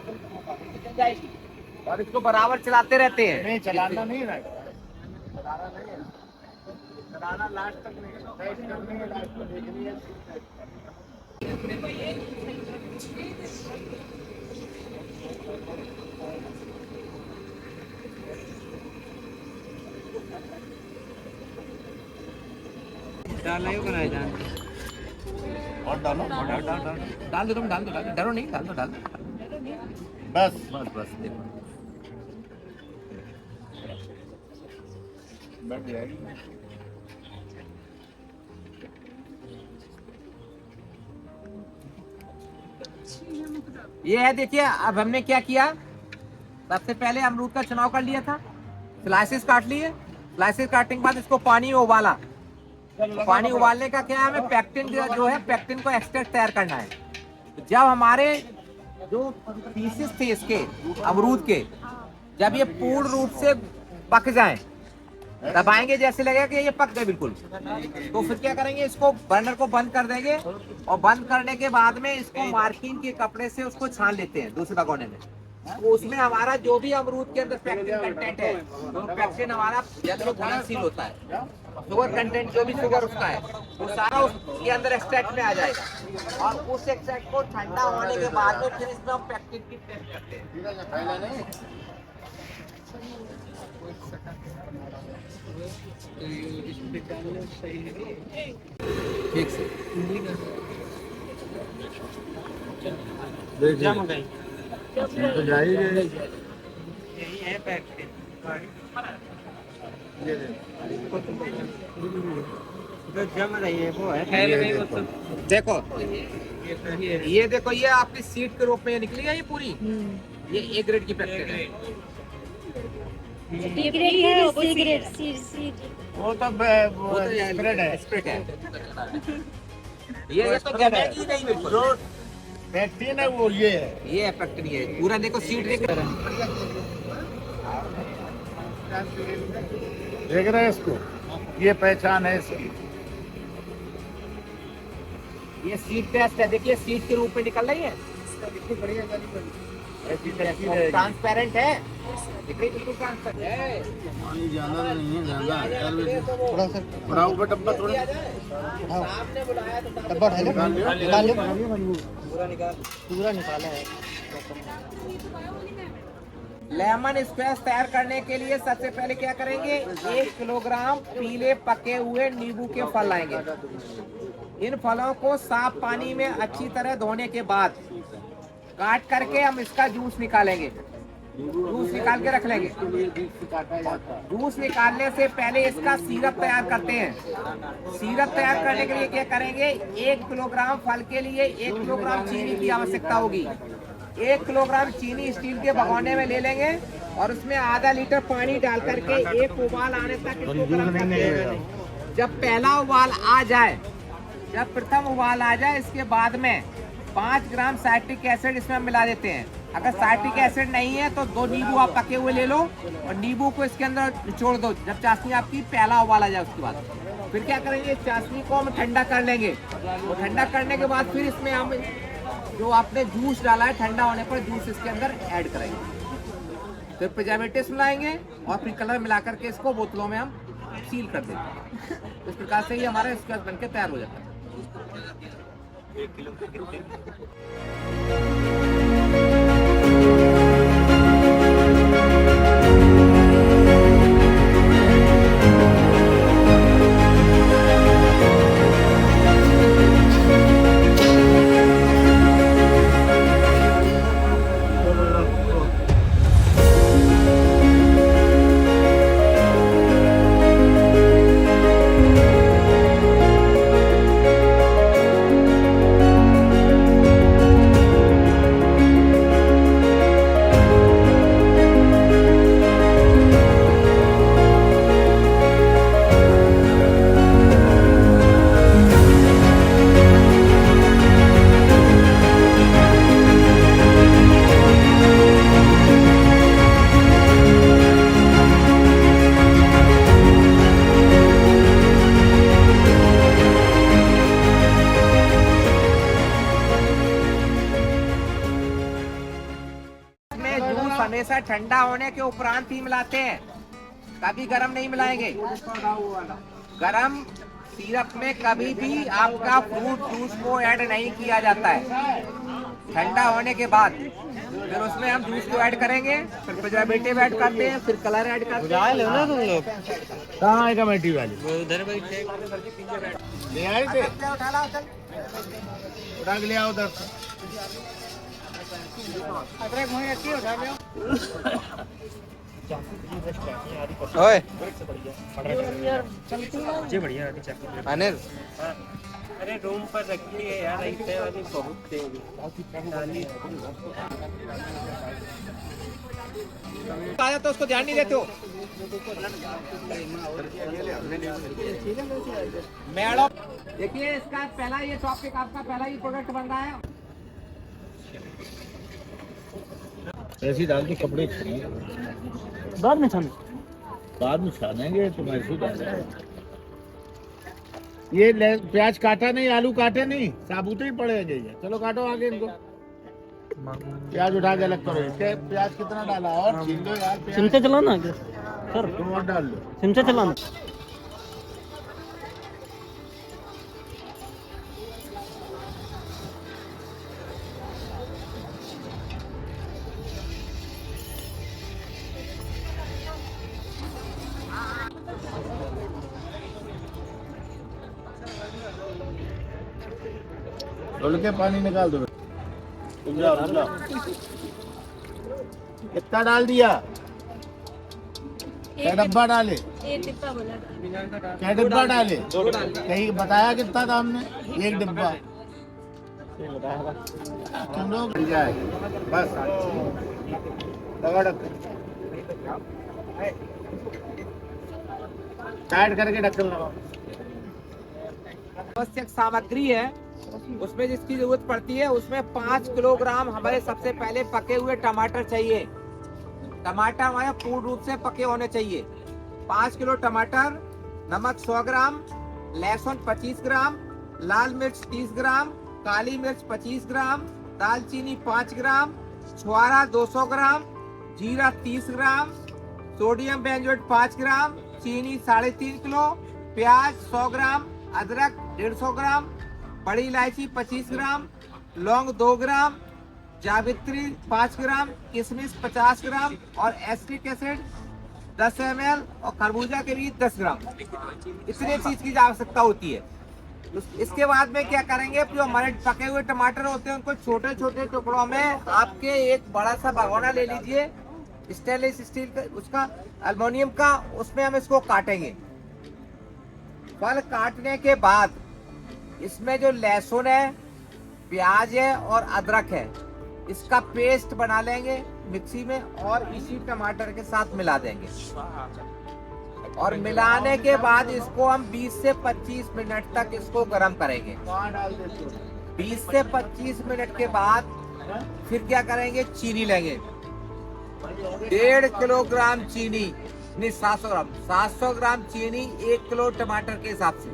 और इसको बराबर चलाते रहते हैं। नहीं चलाना नहीं है, चलाना लास्ट तक नहीं, लास्ट तक देखनी है। डाला ही बनाया जान और डालो, डाल दो तुम, डाल दो, डरो नहीं, डाल दो। बस बस देखो बैठ जाएगी। ये है, देखिए अब हमने क्या किया, सबसे पहले अमरूद का चुनाव कर लिया था, स्लाइसेस काट लिए, स्लाइसेस काटने के बाद इसको पानी में उबाला। पानी उबालने का क्या है, हमें पैक्टिन जो है पैक्टिन को एक्सट्रैक्ट तैयार करना है। जब हमारे जो पीसेस थे इसके अमरूद के, जब ये पूर्ण रूप से पक जाएं, दबाएंगे जैसे लगेगा कि ये पक गए बिल्कुल, तो फिर क्या करेंगे, इसको बर्नर को बंद कर देंगे और बंद करने के बाद में इसको मार्किंग के कपड़े से उसको छान लेते हैं दूसरे भगोने में। तो उसमें हमारा जो भी अमरूद के अंदर पैक्टिन कंटेंट है, तो पैक्टिन हमारा जल्द घुलनशील होता है, शुगर कंटेंट जो भी शुगर उसका है वो सारा उसके अंदर एक्सट्रैक्ट में आ जाएगा और उस एक्सट्रैक्ट को ठंडा होने के बाद में फिर इसमें हम पैक्टिन की टेस्ट करते हैं। ठीक से तो जाइए यही है पैक्टिन। जो जम रही है वो है, फैल गई वो तो। देखो ये देखो, ये आपकी सीट के रूप में निकली है ये पूरी, ये A ग्रेड की पैक्टिन है। वो तो स्प्रेड है, स्प्रेड है। ये तो जमेगी नहीं बिल्कुल, पैक्टिन है वो, ये है। ये पैक्टिन है पूरा। देखो सीट देख रहे हैं इसको, ये पहचान है इसकी। ये सीट टेस्ट है, देखिए सीट के रूप में निकल रही है, ट्रांसपेरेंट है, दिख रही बिल्कुल ट्रांसपेरेंट है। ज्यादा नहीं है, ज्यादा थोड़ा सा बड़ा ऊपर डब्बा थोड़ा सामने बुलाया तो डब्बा निकाल लो, पूरा निकाला है। लेमन स्क्वैश तैयार करने के लिए सबसे पहले क्या करेंगे, 1 किलोग्राम पीले पके हुए नींबू के फल लाएंगे। इन फलों को साफ पानी में अच्छी तरह धोने के बाद काट करके हम इसका जूस निकालेंगे, जूस निकाल के रख लेंगे। जूस निकालने से पहले इसका सिरप तैयार करते हैं। सिरप तैयार करने के लिए क्या करेंगे, 1 किलोग्राम फल के लिए 1 किलोग्राम चीनी की आवश्यकता होगी। 1 किलोग्राम चीनी स्टील के भगोने में ले लेंगे और उसमें आधा लीटर पानी डाल करके एक उबाल आने तक इसको गर्म करते हैं। जब पहला उबाल आ जाए, जब प्रथम उबाल आ जाए, इसके बाद में 5 ग्राम साइट्रिक एसिड इसमें हम मिला देते हैं। अगर साइट्रिक एसिड नहीं है तो 2 नींबू आप पके हुए ले लो और नींबू को इसके अंदर निचोड़ दो। जब चाशनी आपकी पहला उबाल आ जाए उसके बाद फिर क्या करेंगे, चाशनी को हम ठंडा कर लेंगे। और ठंडा करने के बाद फिर इसमें हम जो आपने जूस डाला है ठंडा होने पर जूस इसके अंदर ऐड करेंगे। फिर प्रिजर्वेटिव्स मिलाएंगे और फिर कलर मिला करके इसको बोतलों में हम सील कर देते हैं। इस प्रकार से ये हमारा स्क्वाश बनके तैयार हो जाता है। हमेशा ठंडा होने के उपरांत ही मिलाते हैं, कभी गरम नहीं मिलाएंगे। गरम सिरप में कभी भी आपका फ्रूट जूस को ऐड नहीं किया जाता है। ठंडा होने के बाद फिर उसमें हम जूस को ऐड करेंगे, फिर प्रिजर्वेटिव ऐड करते हैं, फिर कलर ऐड करते हैं। कहाँ है कमेटी वाली? उधर बैठे ले आए थे, उठा के ले आओ उधर। ओए अनिल, अरे रूम पर रखिए यार, ऐसे वाली बहुत देंगे। आया तो उसको ध्यान नहीं देते हो। मैडम देखिए, इसका पहला ये टॉपिक आपका पहला ही प्रोडक्ट बन रहा है। ऐसी डाल के कपड़े बाद में छान, बाद में छानेंगे तो ऐसे डाल। ये प्याज काटा नहीं, आलू काटे नहीं, साबुत ही पड़ेंगे ये। चलो काटो आगे इनको। प्याज उठा के अलग करो। इसके प्याज कितना डाला और छीन दो यार। चिमचा चलाना सर, तुम और डाल लो। चिमचा चलाना। धुल के पानी निकाल दो। रुक जाओ, रुक जाओ। कितना डाल दिया? क्या डब्बा डाले? क्या डिब्बा डाले? कहीं बताया कितना था हमने? 1 डिब्बा। तुम लोग जाए बस टाइट करके ढक्कन लगाओ। आवश्यक सामग्री है उसमें जिसकी जरूरत पड़ती है, उसमें 5 किलोग्राम हमारे सबसे पहले पके हुए टमाटर चाहिए। टमाटर हमारे पूर्ण रूप से पके होने चाहिए। 5 किलो टमाटर, नमक 100 ग्राम, लहसुन 25 ग्राम, लाल मिर्च 30 ग्राम, काली मिर्च 25 ग्राम, दालचीनी 5 ग्राम, छुआरा 200 ग्राम, जीरा 30 ग्राम, सोडियम बेंजोएट 5 ग्राम, चीनी 3.5 किलो, प्याज 100 ग्राम, अदरक 150 ग्राम, बड़ी इलायची 25 ग्राम, लौंग 2 ग्राम, जावित्री 5 ग्राम, किशमिश 50 ग्राम और एसिटिक एसिड 10 ml और खरबूजा के भी 10 ग्राम। इतने चीज की आवश्यकता होती है। इसके बाद में क्या करेंगे, जो हमारे पके हुए टमाटर होते हैं उनको छोटे छोटे टुकड़ों में आपके एक बड़ा सा भगोना ले लीजिए, स्टेनलेस स्टील का, उसका एल्युमिनियम का, उसमें हम इसको काटेंगे। फल काटने के बाद इसमें जो लहसुन है, प्याज है और अदरक है, इसका पेस्ट बना लेंगे मिक्सी में और इसी टमाटर के साथ मिला देंगे। और मिलाने के बाद इसको हम 20 से 25 मिनट तक इसको गर्म करेंगे। 20 से 25 मिनट के बाद फिर क्या करेंगे, चीनी लेंगे। 1.5 किलोग्राम चीनी, नहीं 700 ग्राम चीनी 1 किलो टमाटर के हिसाब से।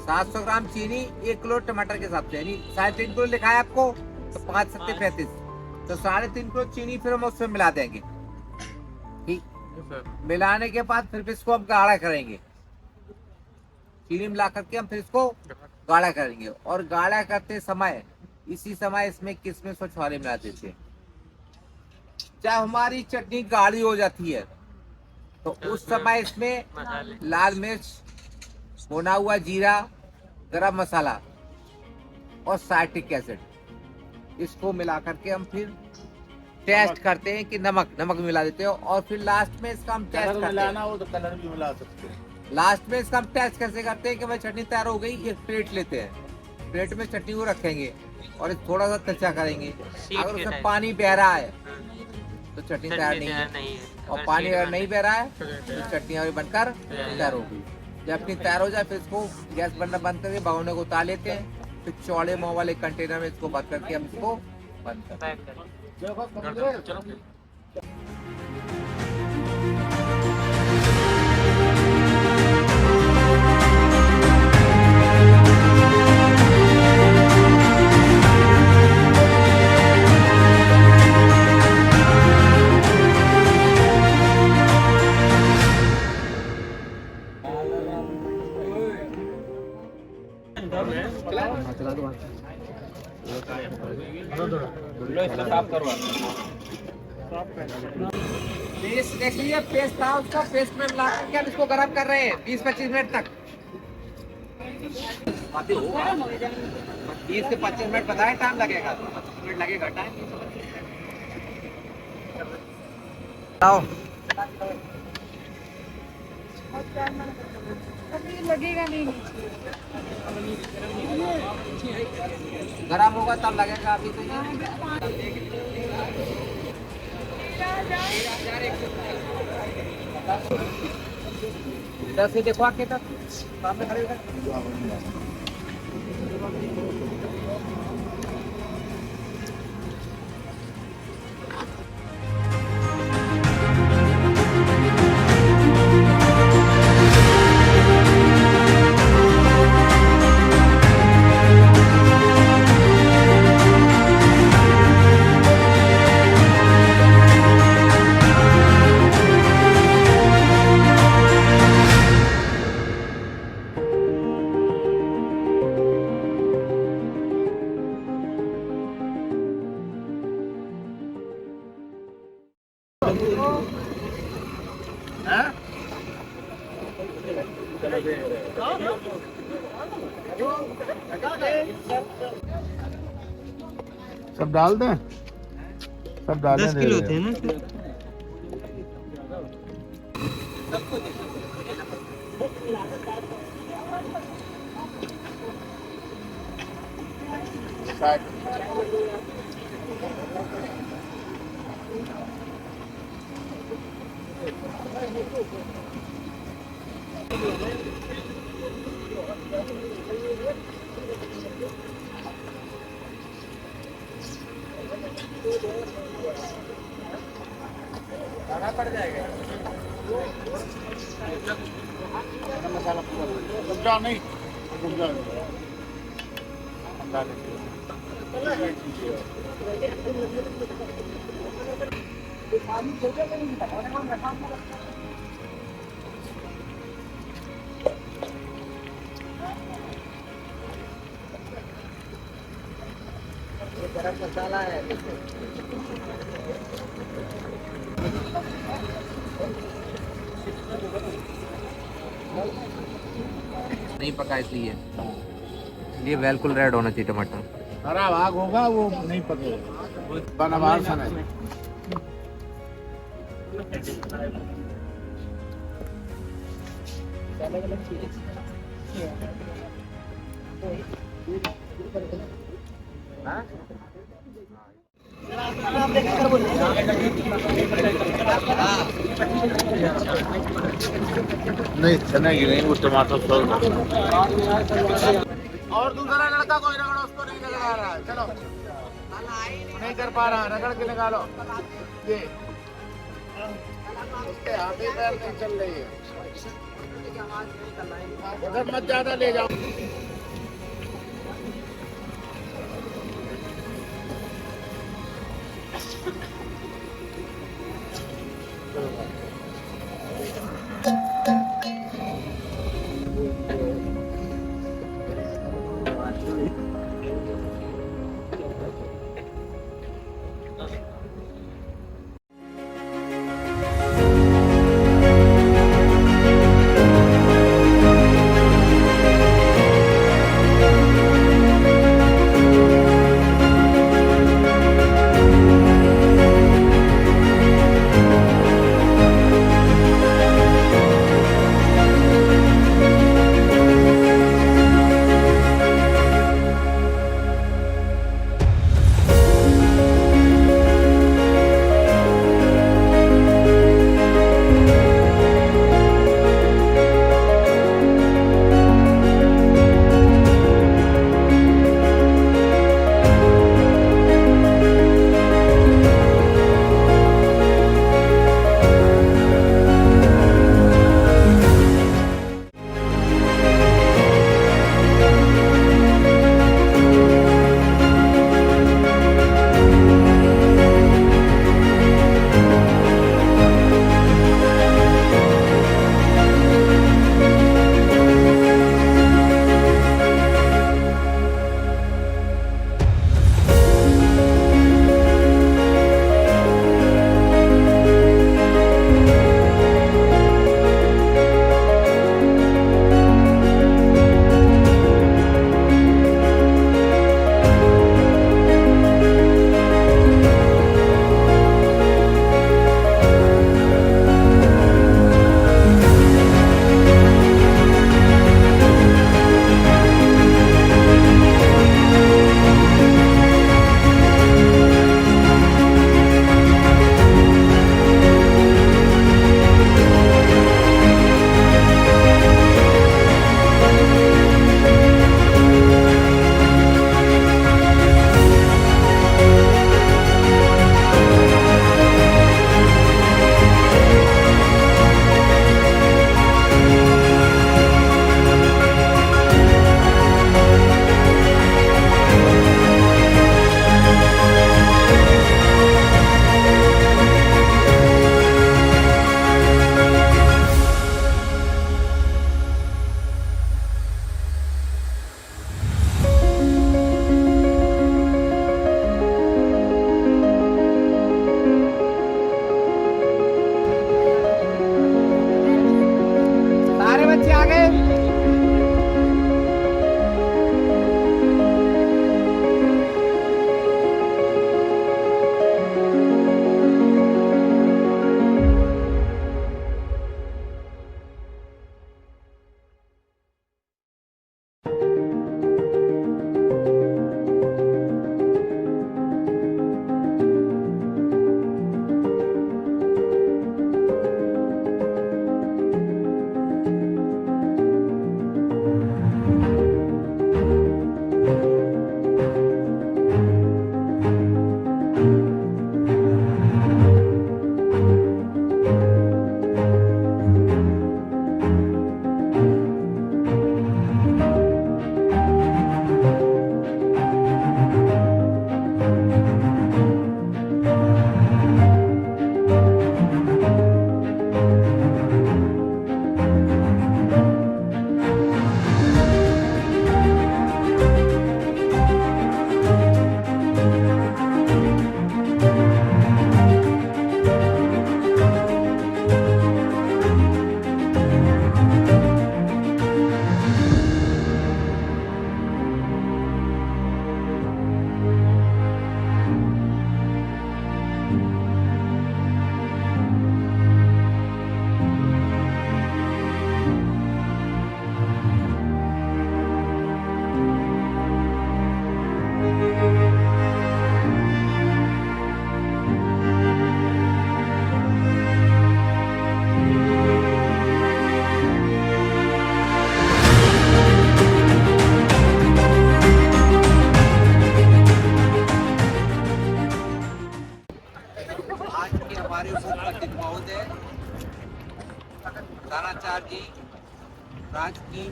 700 ग्राम चीनी 1 किलो टमाटर के हिसाब से, यानी 3.5 किलो लिखा है आपको, तो 5 7 35, तो 3.5 किलो चीनी फिर हम उसमें मिला देंगे। ठीक, मिलाने के बाद फिर इसको हम गाढ़ा करेंगे। चीनी मिला करके हम फिर इसको गाढ़ा करेंगे। और गाढ़ा करते समय इसी समय इसमें किशमिश और छोले मिला देते हैं। जब हमारी चटनी गाढ़ी हो जाती है तो उस समय इसमें लाल मिर्च, भुना हुआ जीरा, गरम मसाला और साइट्रिक एसिड इसको मिला करके हम फिर टेस्ट करते हैं कि नमक मिला देते हो। और फिर लास्ट में इसका हम टेस्ट करते हैं। मिलाना हो तो कलर भी मिला सकते हैं। लास्ट में इसका हम टेस्ट कैसे करते हैं कि भाई चटनी तैयार हो गई, एक प्लेट लेते हैं, प्लेट में चटनी को रखेंगे और थोड़ा सा कच्चा करेंगे। अगर उसमें पानी बह रहा है तो चटनी तैयार नहीं है, और पानी अगर नहीं बह रहा है तो चटनी अभी बनकर तैयार होगी। जब अपनी तैयार हो जाए फिर इसको गैस बनना बंद करके भगोने को उतार लेते हैं। फिर चौड़े मुंह वाले कंटेनर में इसको बंद करके हम इसको बंद करते हैं। देख लीजिए पेस्ट था, उसका पेस्ट में मिला करके हम इसको गर्म कर रहे हैं 20-25 मिनट तक। 20 से 25 मिनट बताए, टाइम लगेगा, 25 मिनट लगेगा टाइम। लगेगा नहीं, गर्म होगा तब लगेगा। अभी तो इधर से देखो, आके तक सामने खड़े होकर सब डाल दें, सब डाल दें। 10 किलो होते हैं ना। पड़ जाएगा मसाला पूरा नहीं, गरम मसाला है। नहीं पका इसलिए बिल्कुल रेड होना चाहिए टमाटर। हरा भाग होगा वो नहीं पकेगा, बनवास है। आप देख कर बोलिए नहीं चने की नहीं, वो टमाटर सॉस। और दूसरा लड़का कोई रगड़ो, उसको नहीं रगड़ा रहा है। चलो नहीं कर पा रहा, रगड़ के निकालो। ये उसके हाथ ही पैर नहीं चल रही है, उधर मत ज्यादा ले जाओ।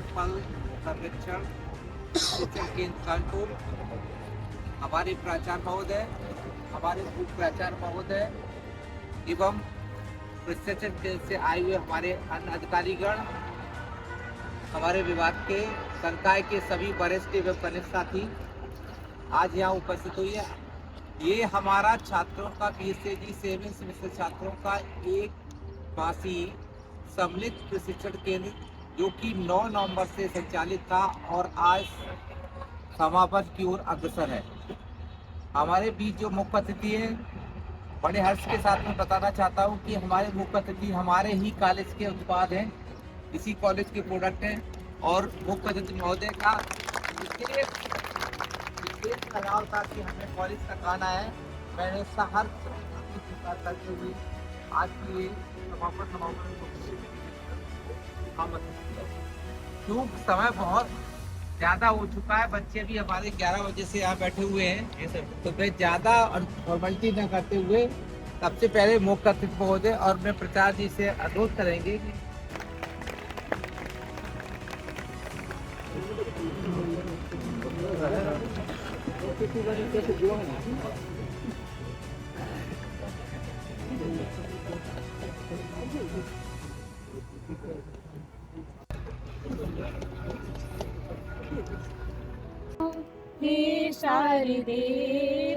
फल सर्वेक्षण शिक्षण केंद्र कानपुर, हमारे प्राचार्य महोदय, हमारे उप प्राचार्य महोदय एवं प्रशिक्षण केंद्र से आए हुए हमारे अन्य अधिकारीगण, हमारे विभाग के संकाय के सभी वरिष्ठ एवं कनिष्ठ साथी आज यहाँ उपस्थित हुई है। ये हमारा छात्रों का BSc 7 सेमेस्टर छात्रों का एक मासीय सम्मिलित प्रशिक्षण केंद्र जो कि 9 नवंबर से संचालित था और आज समापन की ओर अग्रसर है। हमारे बीच जो मुख्य अतिथि है, बड़े हर्ष के साथ में बताना चाहता हूँ कि हमारे मुख्य अतिथि हमारे ही कॉलेज के उत्पाद हैं, इसी कॉलेज के प्रोडक्ट हैं और मुख्य अतिथि महोदय का विशेष लगाव था कि हमें कॉलेज तक आना है। मैंने हर स्वीकार करते हुए आज की ये समापन क्योंकि समय बहुत ज़्यादा हो चुका है, बच्चे भी हमारे 11 बजे से यहाँ बैठे हुए हैं, तो मैं ज़्यादा फॉर्मेलिटी न करते हुए सबसे पहले मुख्य अतिथि महोदय और मैं प्रचार जी से अनुरोध करेंगे कि हे शारदे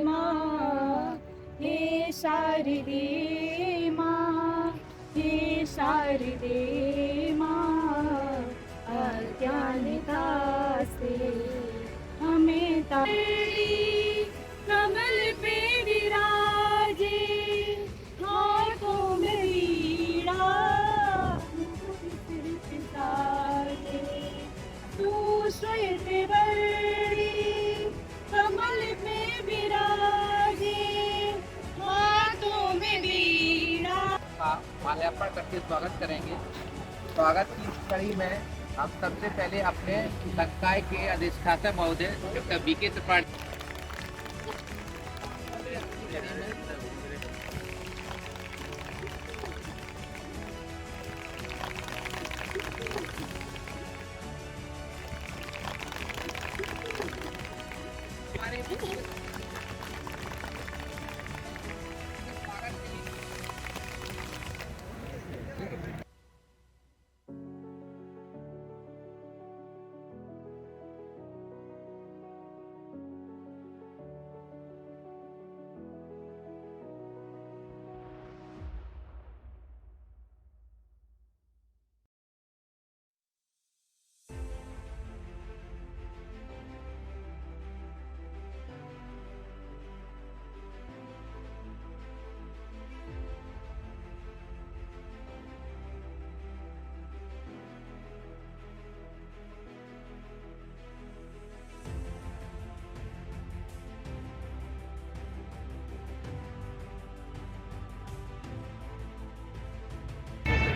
माँ, हे शारदे माँ, हे शारदे माँ, अज्ञानता से हमें तारी कमल पे विराजे, हाथों में वीणा तू श्वेत वर्णी कमल में विराजे, हाथों में वीणा का माल्यार्पण करके स्वागत करेंगे। स्वागत की इस कड़ी में हम सबसे पहले अपने संकाय के अधिष्ठाता महोदय डॉक्टर BK त्रिपाठी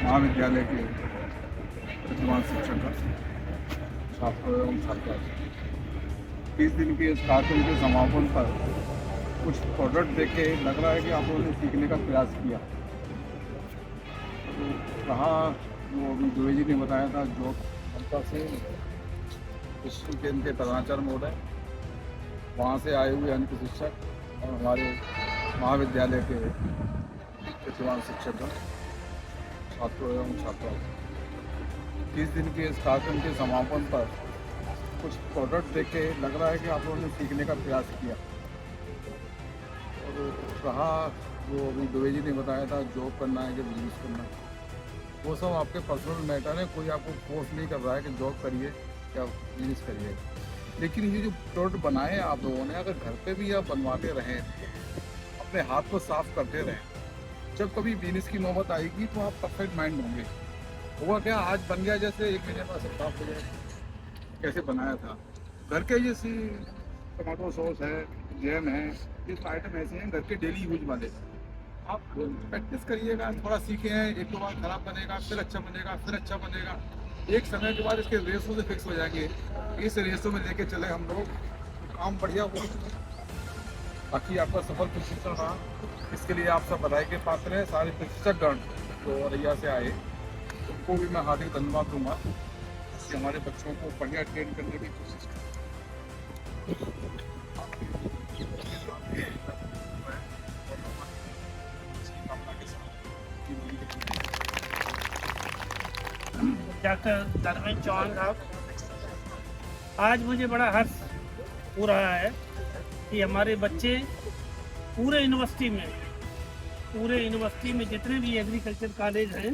महाविद्यालय के प्रतिभावान शिक्षक छात्रों एवं छात्रा 30 दिन के इस कार्यक्रम के समापन पर कुछ प्रोडक्ट देख के लग रहा है कि आप लोगों ने सीखने का प्रयास किया। तो कहाँ वो अभी दुबे जी ने बताया था जो जनता से शिक्षण केंद्र के प्रधानाचार्य महोदय, वहाँ से आए हुए अन्य शिक्षक और हमारे महाविद्यालय के प्रतिभावान शिक्षक छात्रों एवं छात्राओं 30 दिन के इस कार्यक्रम के समापन पर कुछ प्रोडक्ट देख के लग रहा है कि आप लोगों ने सीखने का प्रयास किया। और कहाँ वो अभी दुबे जी ने बताया था जॉब करना है कि बिजनेस करना है, वो सब आपके पर्सनल मैटर है, कोई आपको फोर्स नहीं कर रहा है कि जॉब करिए या बिजनेस करिए। लेकिन ये जो प्रोडक्ट बनाए हैं आप लोगों ने, अगर घर पे भी आप बनवाते रहें, अपने हाथ को साफ करते रहें, जब कभी बिजनेस की नौबत आएगी तो आप परफेक्ट माइंड होंगे। हुआ क्या, आज बन गया जैसे 1 महीने बाद सब साफ हो जाए, कैसे बनाया था। घर के जैसी टमाटो सॉस है, जैम है, ये आइटम ऐसे हैं घर के डेली यूज वाले। आप प्रैक्टिस करिएगा, थोड़ा सीखे हैं, 1-2 बार खराब बनेगा, फिर अच्छा बनेगा, फिर अच्छा बनेगा। एक समय के बाद इसके रेसों से फिक्स हो जाएंगे। इस रेसों में लेके चले हम लोग, काम बढ़िया हो। बाकी आपका सफल प्रशिक्षण रहा, इसके लिए आप सब बधाई के पात्र हैं। सारे प्रशिक्षकगण जो औरैया से आए उनको भी मैं हार्दिक धन्यवाद दूंगा। कि हमारे बच्चों को बढ़िया ट्रेन करने की कोशिश करें। डॉक्टर धर्मेंद्र चौहान साहब, आज मुझे बड़ा हर्ष हो रहा है कि हमारे बच्चे पूरे यूनिवर्सिटी में जितने भी एग्रीकल्चर कॉलेज हैं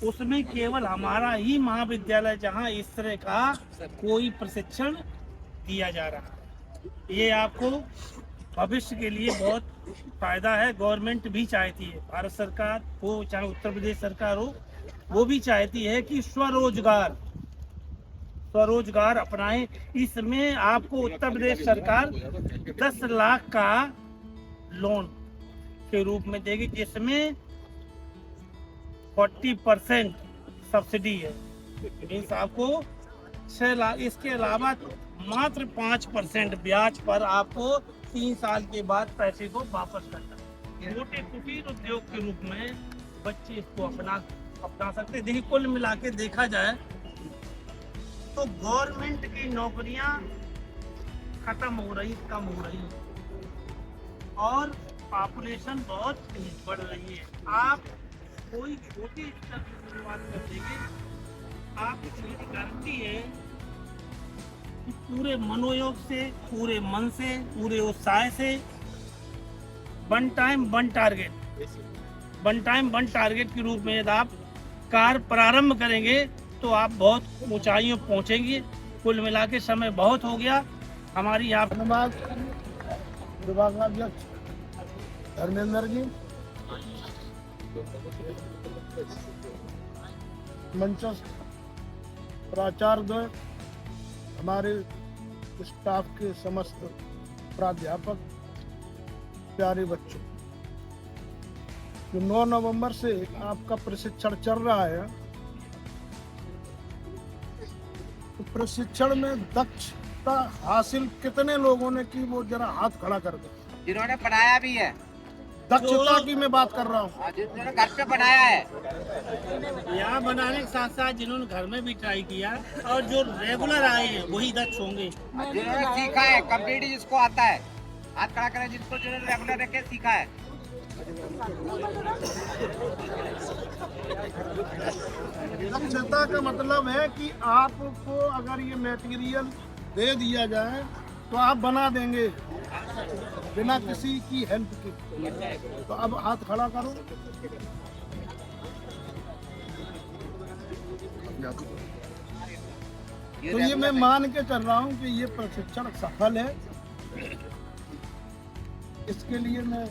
उसमें केवल हमारा ही महाविद्यालय जहां इस तरह का कोई प्रशिक्षण दिया जा रहा है। ये आपको भविष्य के लिए बहुत फायदा है। गवर्नमेंट भी चाहती है, भारत सरकार हो चाहे उत्तर प्रदेश सरकार हो, वो भी चाहती है कि स्वरोजगार अपनाएं। इसमें आपको उत्तर प्रदेश सरकार 10 लाख का लोन के रूप में देगी, जिसमें 40% सब्सिडी है, मीन्स आपको 6 लाख। इसके अलावा मात्र 5% ब्याज पर आपको 3 साल के बाद पैसे को वापस करना है। छोटे कुटीर उद्योग के रूप में बच्चे इसको अपना सकते। देखिए, कुल मिला के देखा जाए तो गवर्नमेंट की नौकरियां खत्म हो रही, कम हो रही और पॉपुलेशन बहुत बढ़ रही है। आप कोई छोटी स्तर की शुरुआत कर देंगे, आपको मेरी गारंटी है कि पूरे मनोयोग से, पूरे मन से, पूरे उत्साह से वन टाइम वन टारगेट के रूप में यदि आप कार्य प्रारंभ करेंगे तो आप बहुत ऊंचाइयों पहुंचेंगे। कुल मिला के समय बहुत हो गया। हमारी यहाँ धन्यवाद विभागाध्यक्ष धर्मेंद्र जी, मंचस्थ प्राचार्य, हमारे स्टाफ के समस्त प्राध्यापक, प्यारे बच्चों, जो 9 नवंबर से आपका प्रशिक्षण चल रहा है, तो प्रशिक्षण में दक्षता हासिल कितने लोगों ने की, वो जरा हाथ खड़ा कर दे। जिन्होंने बनाया भी है, दक्षता की मैं बात कर रहा हूँ, जिन्होंने घर पे बनाया है, यहाँ बनाने के साथ साथ जिन्होंने घर में भी ट्राई किया और जो रेगुलर आए हैं वही दक्ष होंगे। जिन्होंने सीखा है, कंप्लीट जिसको आता है, हाथ खड़ा करें जिन्होंने रेगुलर रख के सीखा है। दक्षता का मतलब है कि आपको अगर ये मटेरियल दे दिया जाए तो आप बना देंगे बिना किसी की हेल्प के। तो अब हाथ खड़ा करो। तो ये मैं मान के चल रहा हूँ कि ये प्रशिक्षण सफल है। इसके लिए मैं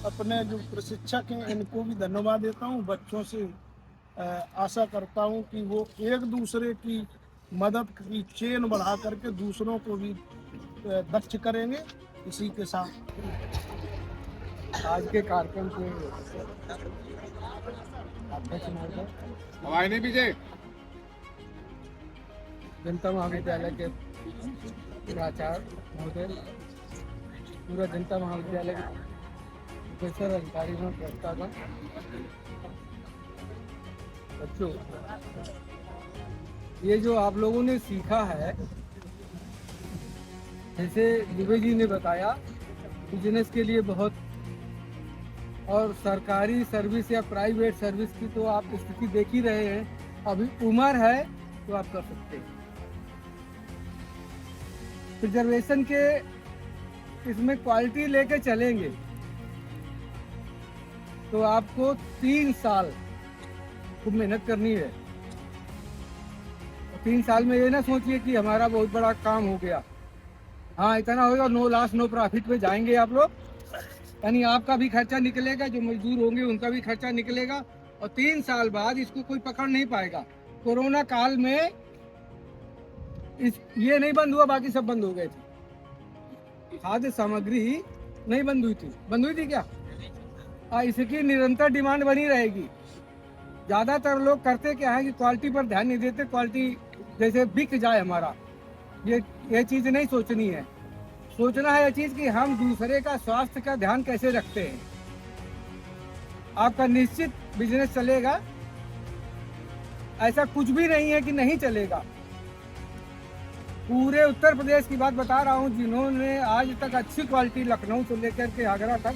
अपने जो प्रशिक्षक हैं इनको भी धन्यवाद देता हूँ। बच्चों से आशा करता हूँ कि वो एक दूसरे की मदद की चेन बढ़ा करके दूसरों को भी दक्ष करेंगे। इसी के साथ आज के कार्यक्रम के हवाई विजय जनता महाविद्यालय के प्राचार्य महोदय, पूरा जनता महाविद्यालय के प्रोफेसर, अधिकारीगण, प्रवक्तागण, बच्चों, ये जो आप लोगों ने सीखा है, जैसे दुबे जी ने बताया, बिजनेस के लिए बहुत, और सरकारी सर्विस या प्राइवेट सर्विस की तो आप स्थिति देख ही रहे हैं। अभी उम्र है तो आप कर सकते हैं। रिजर्वेशन के इसमें क्वालिटी लेके चलेंगे तो आपको 3 साल खूब मेहनत करनी है। 3 साल में ये ना सोचिए कि हमारा बहुत बड़ा काम हो गया, हाँ इतना होगा, नो लॉस नो प्रॉफिट पे जाएंगे आप लोग। यानी आपका भी खर्चा निकलेगा, जो मजदूर होंगे उनका भी खर्चा निकलेगा, और 3 साल बाद इसको कोई पकड़ नहीं पाएगा। कोरोना काल में ये नहीं बंद हुआ, बाकी सब बंद हो गए थे। खाद्य सामग्री नहीं बंद हुई थी, बंद हुई थी क्या? इसकी निरंतर डिमांड बनी रहेगी। ज़्यादातर लोग करते क्या है कि क्वालिटी पर ध्यान नहीं देते, क्वालिटी जैसे बिक जाए हमारा, ये चीज़ नहीं सोचनी है। सोचना है ये चीज़ कि हम दूसरे का स्वास्थ्य का ध्यान कैसे रखते हैं। आपका निश्चित बिजनेस चलेगा, ऐसा कुछ भी नहीं है कि नहीं चलेगा। पूरे उत्तर प्रदेश की बात बता रहा हूँ, जिन्होंने आज तक अच्छी क्वालिटी लखनऊ से लेकर के आगरा तक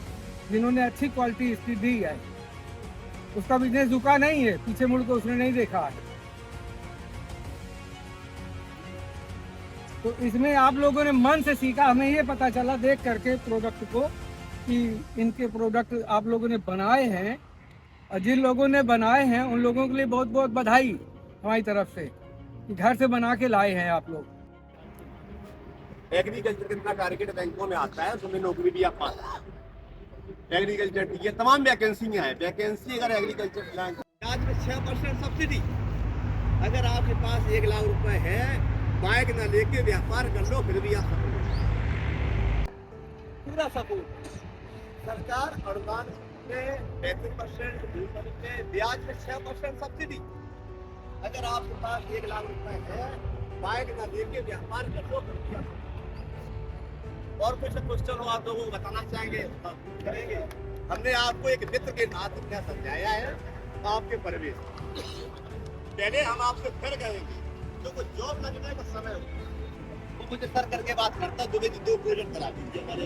जिन्होंने अच्छी क्वालिटी इसकी दी है, उसका बिजनेस झुका नहीं है, पीछे मुड़ को उसने नहीं देखा है। तो इसमें आप लोगों ने मन से सीखा, हमें ये पता चला देख करके प्रोडक्ट को कि इनके प्रोडक्ट आप लोगों ने बनाए हैं, और जिन लोगों ने बनाए हैं उन लोगों के लिए बहुत बहुत बधाई हमारी तरफ से कि घर से बना के लाए हैं आप लोग। एग्रीकल्चर कितना टारगेट बैंकों में आता है, उसमें नौकरी भी आप पाते हैं। एग्रीकल्चर ये तमाम वैकेंसियाँ हैं। वैकेंसी अगर एग्रीकल्चर ब्याज में 6% सब्सिडी, अगर आपके पास 1 लाख रुपए है, बाइक ना लेके व्यापार कर लो, फिर भी आप पूरा सपोर्ट। सरकार अनुदान में 35%, ब्याज में 6% सब्सिडी, अगर आपके पास 1 लाख रुपए है, बाइक ना लेके व्यापार कर लो, फिर भी आप। और कुछ क्वेश्चन हो आप लोगों को बताना चाहेंगे, करेंगे। हमने आपको एक मित्र के नाते क्या समझाया है आपके परिवेश। पहले हम आपसे फिर कहेंगे, तो कुछ जॉब लगने का समय हो, तो मुझे सर करके बात करता, 2 प्रोजेक्ट करा दीजिए हमारे,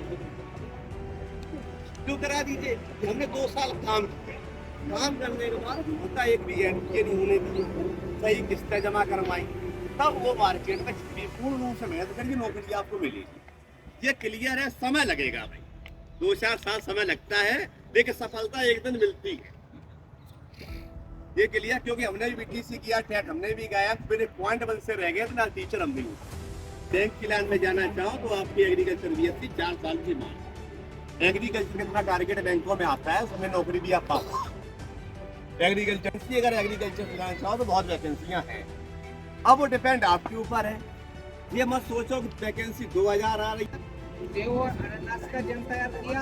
क्यों करा दीजिए? हमने 2 साल काम किया, काम करने के बाद होता एक भी ये नहीं होने दी, सही किस्तें जमा करवाई, तब वो मार्केट में पूर्ण रूप से मेहनत करके नौकरी आपको मिलेगी। ये क्लियर है, समय लगेगा भाई, 2-4 साल समय लगता है, लेकिन सफलता एक दिन मिलती है। ये क्लियर, क्योंकि हमने भी बीटीसी किया, टेट हमने भी गाया, मेरे पॉइंट 1 से रह गए थे ना, टीचर हम भी। बैंक की लाइन में जाना चाहो तो आपकी एग्रीकल्चर बीएससी 4 साल की मांग। एग्रीकल्चर कितना टारगेट बैंकों में आता है, उसमें नौकरी भी आप पाते। एग्रीकल्चर अगर एग्रीकल्चर कराना चाहो तो बहुत वैकेंसियाँ हैं। अब वो डिपेंड आपके ऊपर है। ये मत सोचो कि वैकेंसी 2000 आ रही है। सेव और अनानास का जैम तैयार किया,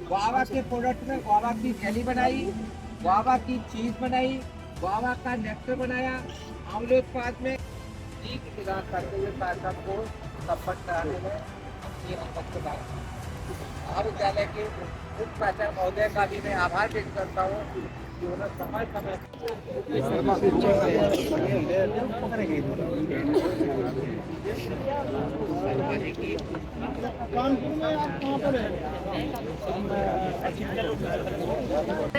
गुआवा के प्रोडक्ट में गुआवा की जेली बनाई, गुआवा की चीज बनाई, गुआवा का नेक्टर बनाया, आंवले उत्पाद में ठीक विधान करते हुए कार्यक्रम को सफल कराने में ये महाविद्यालय के उप प्राचार्य महोदय का भी मैं आभार व्यक्त करता हूँ कि उन्होंने समय समय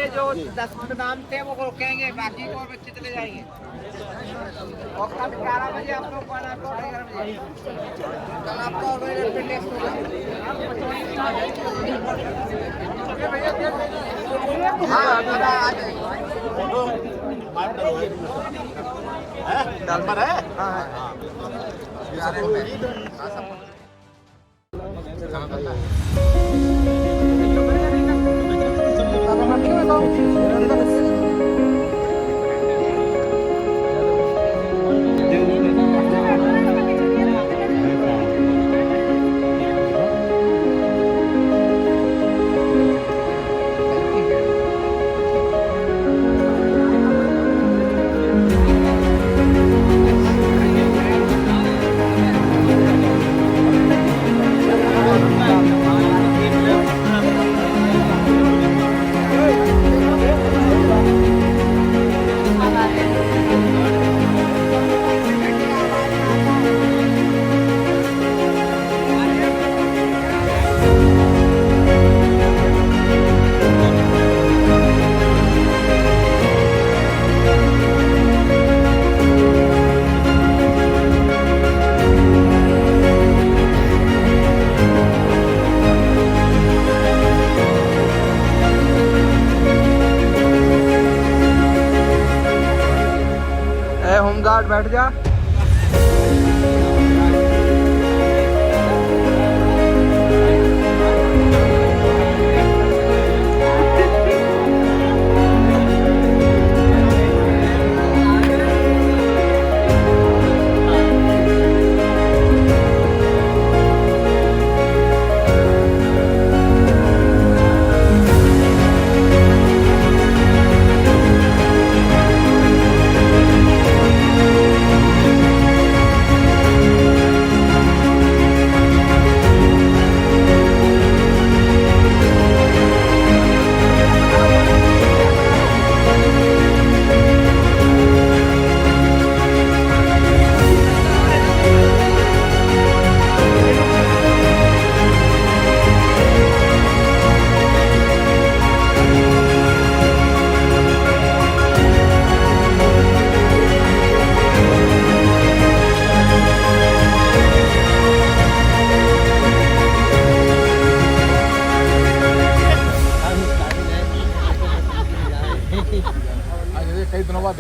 जो 10 नाम थे वो रोकेंगे, बाकी को बच्चे चले जाएंगे। और कल 11 बजे आप लोग को आना, 11 बजे कल आपका ऑर्गेनाइजर टेस्ट होगा। हाँ आ जाएंगे। नंबर है? हाँ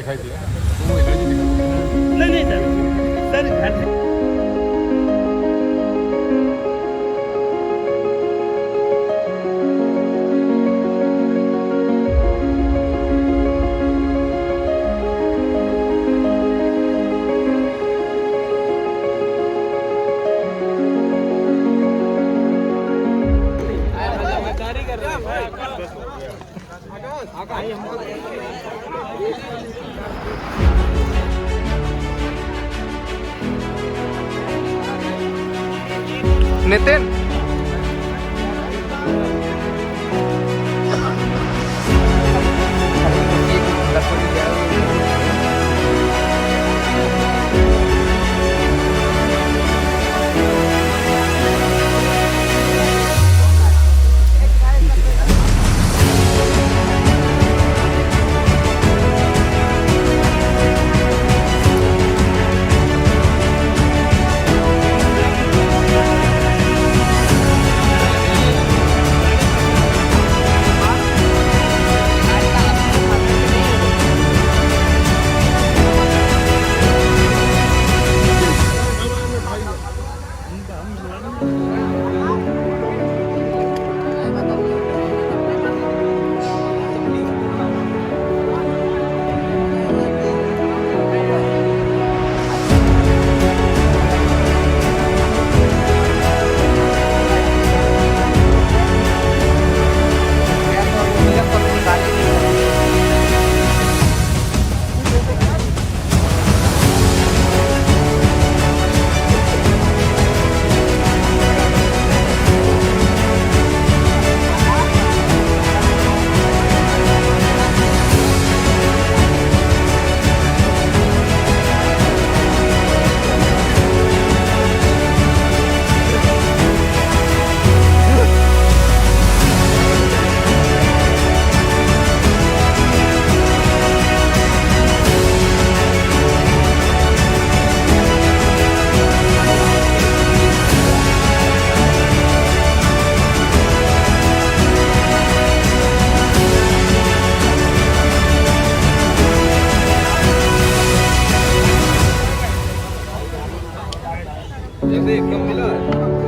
दिखाई दिया तो वो एनर्जी निकल नहीं सर घर से नितिन जैसे एकदम मिला